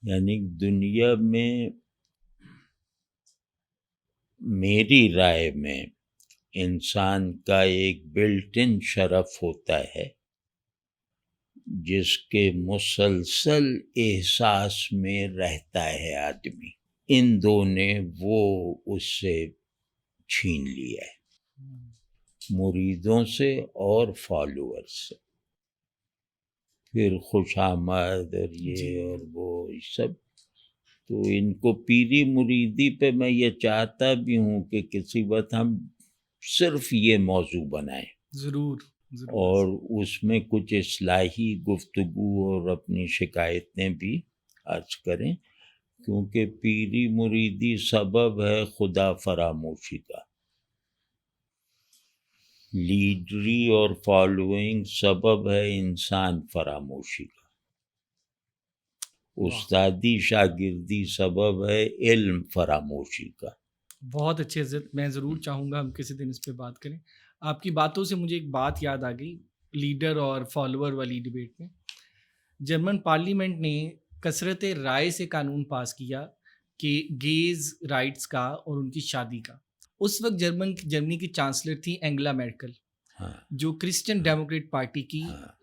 یعنی دنیا میں میری رائے میں انسان کا ایک بلٹ ان شرف ہوتا ہے جس کے مسلسل احساس میں رہتا ہے آدمی. ان دو نے وہ اس سے چھین لیا ہے، مریدوں سے اور فالوور سے. پھر خوش آمد اور یہ اور وہ سب. تو ان کو پیری مریدی پہ میں یہ چاہتا بھی ہوں کہ کسی وقت ہم صرف یہ موضوع بنائیں، ضرور. اور اس میں کچھ اصلاحی گفتگو اور اپنی شکایتیں بھی عرض کریں، کیونکہ پیری مریدی سبب ہے خدا فراموشی کا، لیڈری اور فالوئنگ سبب ہے انسان فراموشی کا، استادی شاگردی سبب ہے علم فراموشی کا. بہت اچھے عزت، میں ضرور چاہوں گا ہم کسی دن اس پہ بات کریں. آپ کی باتوں سے مجھے ایک بات یاد آ گئی لیڈر اور فالوور والی ڈیبیٹ میں. جرمن پارلیمنٹ نے کثرت رائے سے قانون پاس کیا کہ گیز رائٹس کا اور ان کی شادی کا. اس وقت جرمنی کی چانسلر تھی اینگلا میرکل، جو کرسچن ڈیموکریٹ پارٹی کی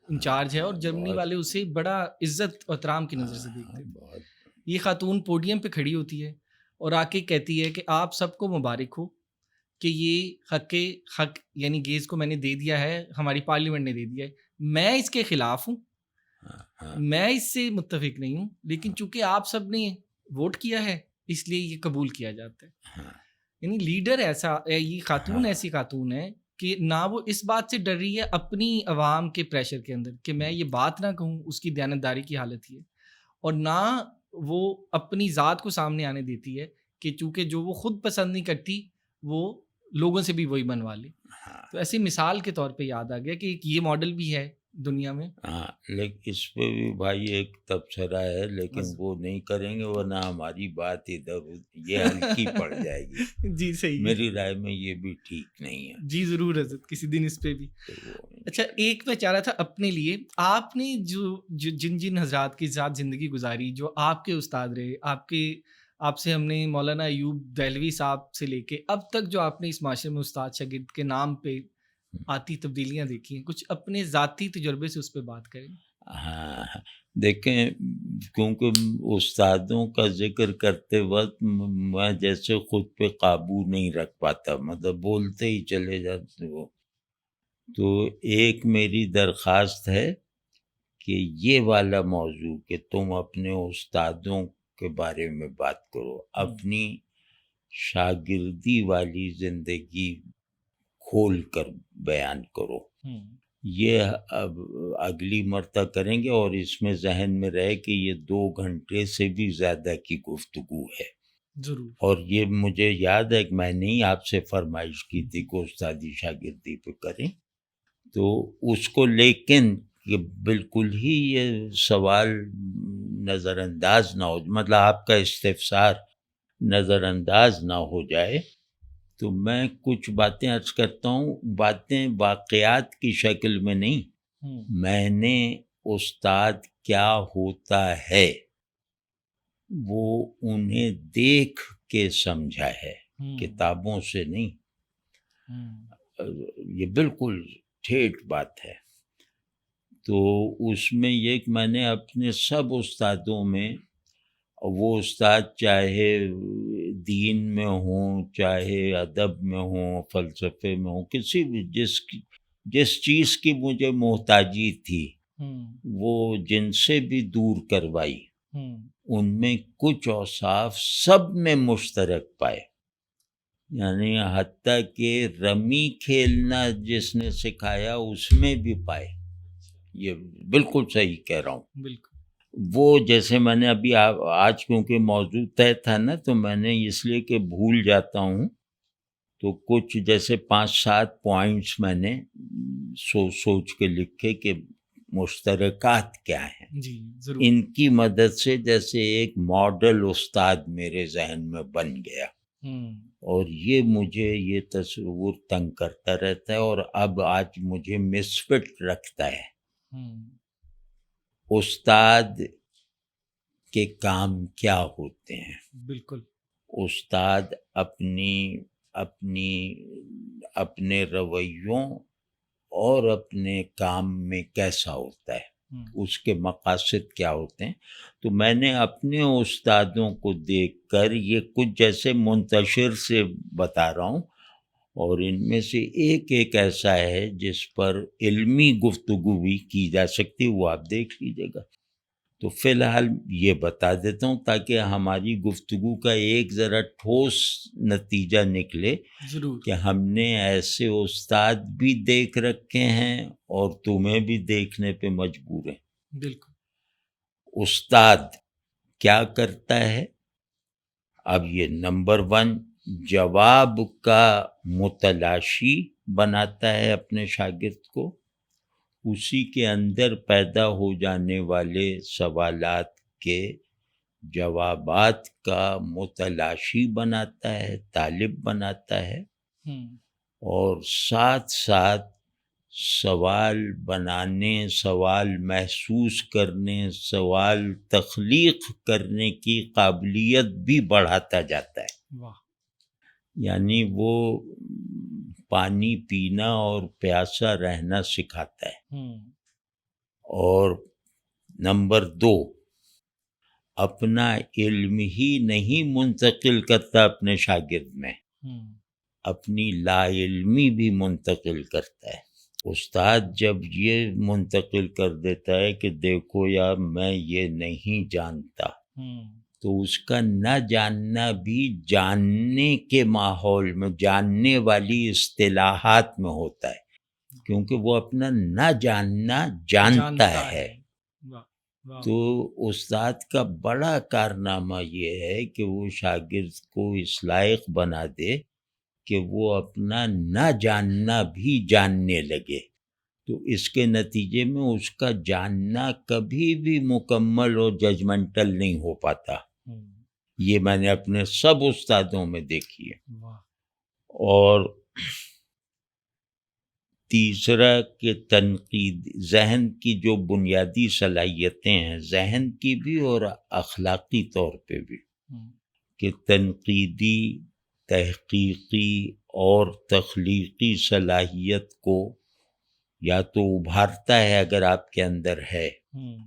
انچارج ہے، اور جرمنی والے اسے بڑا عزت اور احترام کی نظر سے دیکھتے تھے. یہ خاتون پوڈیم پہ کھڑی ہوتی ہے اور آ کے کہتی ہے کہ آپ سب کو مبارک ہو کہ یہ حق یعنی گیز کو میں نے دے دیا ہے، ہماری پارلیمنٹ نے دے دیا ہے. میں اس کے خلاف ہوں، میں اس سے متفق نہیں ہوں، لیکن چونکہ آپ سب نے ووٹ کیا ہے اس لیے یہ قبول کیا جاتا ہے. یعنی لیڈر ایسا، یہ خاتون ایسی خاتون ہے کہ نہ وہ اس بات سے ڈر رہی ہے اپنی عوام کے پریشر کے اندر کہ میں یہ بات نہ کہوں، اس کی دیانتداری کی حالت یہ، اور نہ وہ اپنی ذات کو سامنے آنے دیتی ہے کہ چونکہ جو وہ خود پسند نہیں کرتی وہ لوگوں سے بھی وہی بنوا لے. تو ایسی مثال کے طور پہ یاد آ گیا کہ ایک یہ ماڈل بھی ہے دنیا میں. لیکن اس پہ بھی بھائی ایک تبصرہ ہے، لیکن وہ نہیں کریں گے ورنہ ہماری بات ادھر یہ ہلکی پڑ جائے گی. جی صحیح، میری رائے میں یہ بھی ٹھیک نہیں ہے. جی ضرور حضرت، کسی دن اس پہ بھی. اچھا، ایک میں چاہ رہا تھا اپنے لیے، آپ نے جو جن حضرات کے ساتھ زندگی گزاری، جو آپ کے استاد رہے، آپ سے ہم نے مولانا ایوب دہلوی صاحب سے لے کے اب تک جو آپ نے اس معاشرے میں استاد شاگرد کے نام پہ آتی تبدیلیاں دیکھی ہیں، کچھ اپنے ذاتی تجربے سے اس پہ بات کریں. ہاں دیکھیں، کیونکہ استادوں کا ذکر کرتے وقت میں جیسے خود پہ قابو نہیں رکھ پاتا، مطلب بولتے ہی چلے جاتے ہو. تو ایک میری درخواست ہے کہ یہ والا موضوع کہ تم اپنے استادوں کے بارے میں بات کرو، اپنی شاگردی والی زندگی کھول کر بیان کرو. یہ اب اگلی مرتبہ کریں گے، اور اس میں ذہن میں رہے کہ یہ 2 گھنٹے سے بھی زیادہ کی گفتگو ہے. ضرور. اور یہ مجھے یاد ہے کہ میں نے ہی آپ سے فرمائش کی تھی کہ استادی شاگردی پہ کریں، تو اس کو لیکن کہ بالکل ہی یہ سوال نظر انداز نہ ہو، مطلب آپ کا استفسار نظر انداز نہ ہو جائے، تو میں کچھ باتیں عرض کرتا ہوں. باتیں واقعات کی شکل میں نہیں، میں نے استاد کیا ہوتا ہے وہ انہیں دیکھ کے سمجھا ہے، کتابوں سے نہیں. یہ بالکل ٹھیٹ بات ہے. تو اس میں یہ کہ میں نے اپنے سب استادوں میں، وہ استاد چاہے دین میں ہوں، چاہے ادب میں ہوں، فلسفے میں ہوں، کسی بھی جس چیز کی مجھے محتاجی تھی وہ جن سے بھی دور کروائی، ان میں کچھ اوصاف سب میں مشترک پائے. یعنی حتیٰ کہ رمی کھیلنا جس نے سکھایا اس میں بھی پائے. یہ بالکل صحیح کہہ رہا ہوں. بالکل. وہ جیسے میں نے ابھی آج کیونکہ موضوع طے تھا نا، تو میں نے اس لیے کہ بھول جاتا ہوں، تو کچھ جیسے 5-7 پوائنٹس میں نے سوچ کے لکھے کہ مشترکات کیا ہیں. جی ضرور. ان کی مدد سے جیسے ایک ماڈل استاد میرے ذہن میں بن گیا، اور یہ مجھے یہ تصور تنگ کرتا رہتا ہے، اور اب آج مجھے مسفٹ رکھتا ہے. استاد کے کام کیا ہوتے ہیں؟ بالکل. استاد اپنے رویوں اور اپنے کام میں کیسا ہوتا ہے، اس کے مقاصد کیا ہوتے ہیں. تو میں نے اپنے استادوں کو دیکھ کر یہ کچھ جیسے منتشر سے بتا رہا ہوں، اور ان میں سے ایک ایسا ہے جس پر علمی گفتگو بھی کی جا سکتی، وہ آپ دیکھ لیجیے گا. تو فی الحال یہ بتا دیتا ہوں تاکہ ہماری گفتگو کا ایک ذرا ٹھوس نتیجہ نکلے. ضرور. کہ ہم نے ایسے استاد بھی دیکھ رکھے ہیں اور تمہیں بھی دیکھنے پہ مجبور ہیں. بالکل. استاد کیا کرتا ہے؟ اب یہ نمبر 1 جواب کا متلاشی بناتا ہے اپنے شاگرد کو، اسی کے اندر پیدا ہو جانے والے سوالات کے جوابات کا متلاشی بناتا ہے، طالب بناتا ہے، اور ساتھ ساتھ سوال بنانے، سوال محسوس کرنے، سوال تخلیق کرنے کی قابلیت بھی بڑھاتا جاتا ہے. واہ. یعنی وہ پانی پینا اور پیاسا رہنا سکھاتا ہے. اور نمبر 2 اپنا علم ہی نہیں منتقل کرتا اپنے شاگرد میں، اپنی لا علمی بھی منتقل کرتا ہے. استاد جب یہ منتقل کر دیتا ہے کہ دیکھو یار میں یہ نہیں جانتا، تو اس کا نہ جاننا بھی جاننے کے ماحول میں، جاننے والی اصطلاحات میں ہوتا ہے، کیونکہ وہ اپنا نہ جاننا جانتا ہے. تو استاد کا بڑا کارنامہ یہ ہے کہ وہ شاگرد کو اس لائق بنا دے کہ وہ اپنا نہ جاننا بھی جاننے لگے. تو اس کے نتیجے میں اس کا جاننا کبھی بھی مکمل اور ججمنٹل نہیں ہو پاتا. یہ میں نے اپنے سب استادوں میں دیکھی ہے. اور تیسرا کہ تنقید، ذہن کی جو بنیادی صلاحیتیں ہیں، ذہن کی بھی اور اخلاقی طور پہ بھی، کہ تنقیدی، تحقیقی اور تخلیقی صلاحیت کو یا تو ابھارتا ہے اگر آپ کے اندر ہے،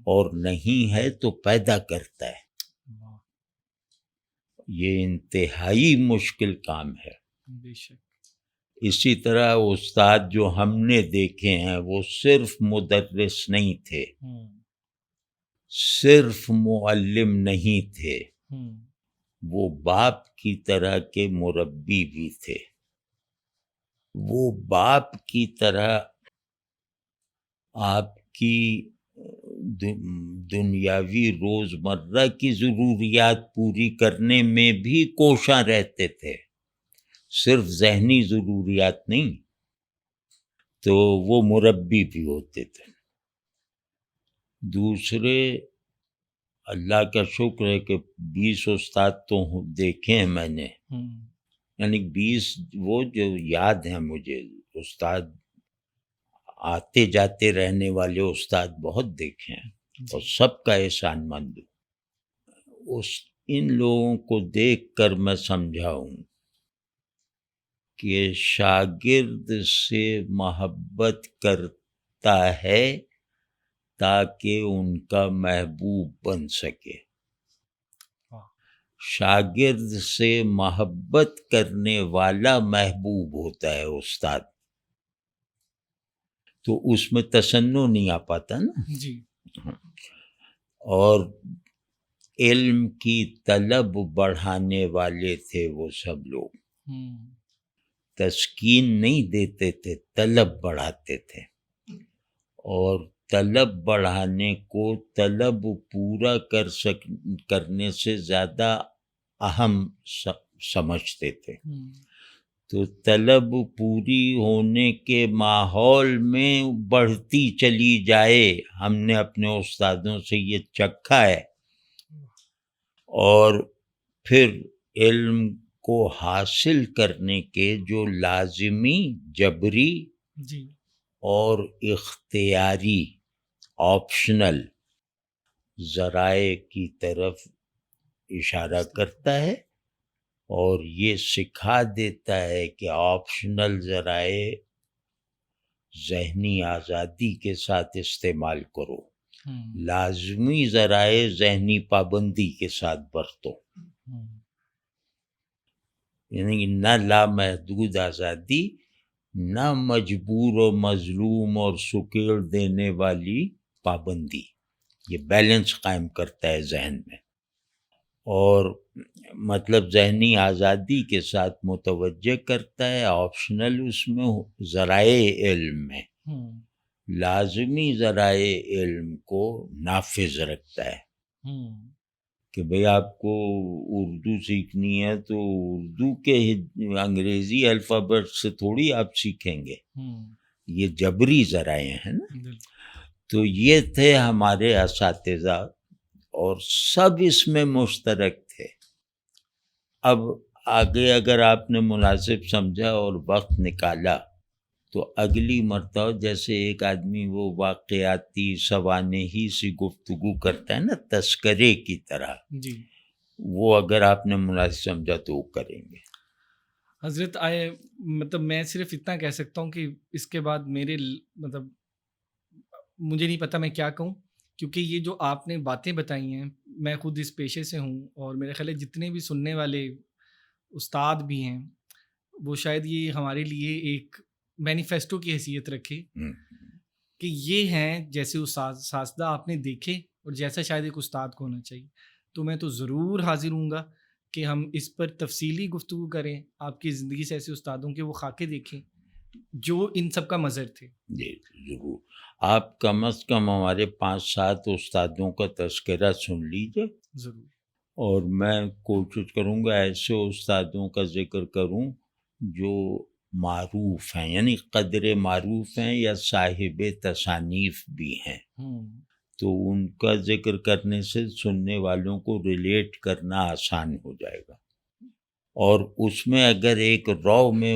اور نہیں ہے تو پیدا کرتا ہے. یہ انتہائی مشکل کام ہے. بے شک. اسی طرح استاد جو ہم نے دیکھے ہیں وہ صرف مدرس نہیں تھے، صرف معلم نہیں تھے، وہ باپ کی طرح کے مربی بھی تھے. وہ باپ کی طرح آپ کی دنیاوی روزمرہ کی ضروریات پوری کرنے میں بھی کوشاں رہتے تھے، صرف ذہنی ضروریات نہیں، تو وہ مربی بھی ہوتے تھے۔ دوسرے، اللہ کا شکر ہے کہ 20 استاد تو دیکھے ہیں میں نے، یعنی 20 وہ جو یاد ہیں مجھے، استاد آتے جاتے رہنے والے استاد بہت دیکھے ہیں اور سب کا احسان مند ہوں۔ ان لوگوں کو دیکھ کر میں سمجھا ہوں کہ شاگرد سے محبت کرتا ہے تاکہ ان کا محبوب بن سکے۔ شاگرد سے محبت کرنے والا محبوب ہوتا ہے استاد، تو اس میں تصنع نہیں آ پاتا نا جی۔ اور علم کی طلب بڑھانے والے تھے وہ سب لوگ، تسکین نہیں دیتے تھے، طلب بڑھاتے تھے، اور طلب بڑھانے کو طلب پورا کرنے سے زیادہ اہم سمجھتے تھے۔ تو طلب پوری ہونے کے ماحول میں بڑھتی چلی جائے، ہم نے اپنے استادوں سے یہ چکھا ہے، اور پھر علم کو حاصل کرنے کے جو لازمی، جبری اور اختیاری آپشنل ذرائع کی طرف اشارہ کرتا ہے، اور یہ سکھا دیتا ہے کہ آپشنل ذرائع ذہنی آزادی کے ساتھ استعمال کرو، لازمی ذرائع ذہنی پابندی کے ساتھ برتو، یعنی نہ لامحدود آزادی، نہ مجبور و مظلوم اور سکیڑ دینے والی پابندی۔ یہ بیلنس قائم کرتا ہے ذہن میں، اور مطلب ذہنی آزادی کے ساتھ متوجہ کرتا ہے، آپشنل اس میں ذرائع علم میں، لازمی ذرائع علم کو نافذ رکھتا ہے کہ بھئی آپ کو اردو سیکھنی ہے تو اردو کے انگریزی الفابیٹ سے تھوڑی آپ سیکھیں گے، یہ جبری ذرائع ہیں نا۔ تو یہ تھے ہمارے اساتذہ، اور سب اس میں مشترک تھے۔ اب آگے اگر آپ نے مناسب سمجھا اور وقت نکالا تو اگلی مرتبہ جیسے ایک آدمی وہ واقعاتی سوانحی سی گفتگو کرتا ہے نا، تذکرے کی طرح، جی، وہ اگر آپ نے مناسب سمجھا تو وہ کریں گے۔ حضرت مطلب میں صرف اتنا کہہ سکتا ہوں کہ اس کے بعد میرے مطلب مجھے نہیں پتہ میں کیا کہوں، کیونکہ یہ جو آپ نے باتیں بتائی ہیں، میں خود اس پیشے سے ہوں، اور میرے خیال ہے جتنے بھی سننے والے استاد بھی ہیں وہ شاید یہ ہمارے لیے ایک مینیفیسٹو کی حیثیت رکھے کہ یہ ہیں جیسے اساتذہ آپ نے دیکھے اور جیسا شاید ایک استاد کو ہونا چاہیے۔ تو میں تو ضرور حاضر ہوں گا کہ ہم اس پر تفصیلی گفتگو کریں، آپ کی زندگی سے ایسے استادوں کے وہ خاکے دیکھیں جو ان سب کا مظہر تھے۔ جی ضرور، آپ کم از کم ہمارے 5-7 استادوں کا تذکرہ سن لیجئے، ضرور، اور میں کوشش کروں گا ایسے استادوں کا ذکر کروں جو معروف ہیں، یعنی قدر معروف ہیں یا صاحب تصانیف بھی ہیں، تو ان کا ذکر کرنے سے سننے والوں کو ریلیٹ کرنا آسان ہو جائے گا، اور اس میں اگر ایک رو میں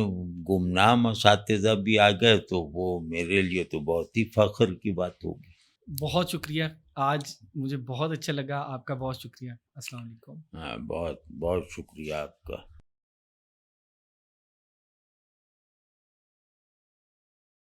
گمنام اساتذہ بھی آ گئے تو وہ میرے لیے تو بہت ہی فخر کی بات ہوگی۔ بہت شکریہ، آج مجھے بہت اچھا لگا، آپ کا بہت شکریہ۔ السلام علیکم۔ ہاں، بہت بہت شکریہ آپ کا۔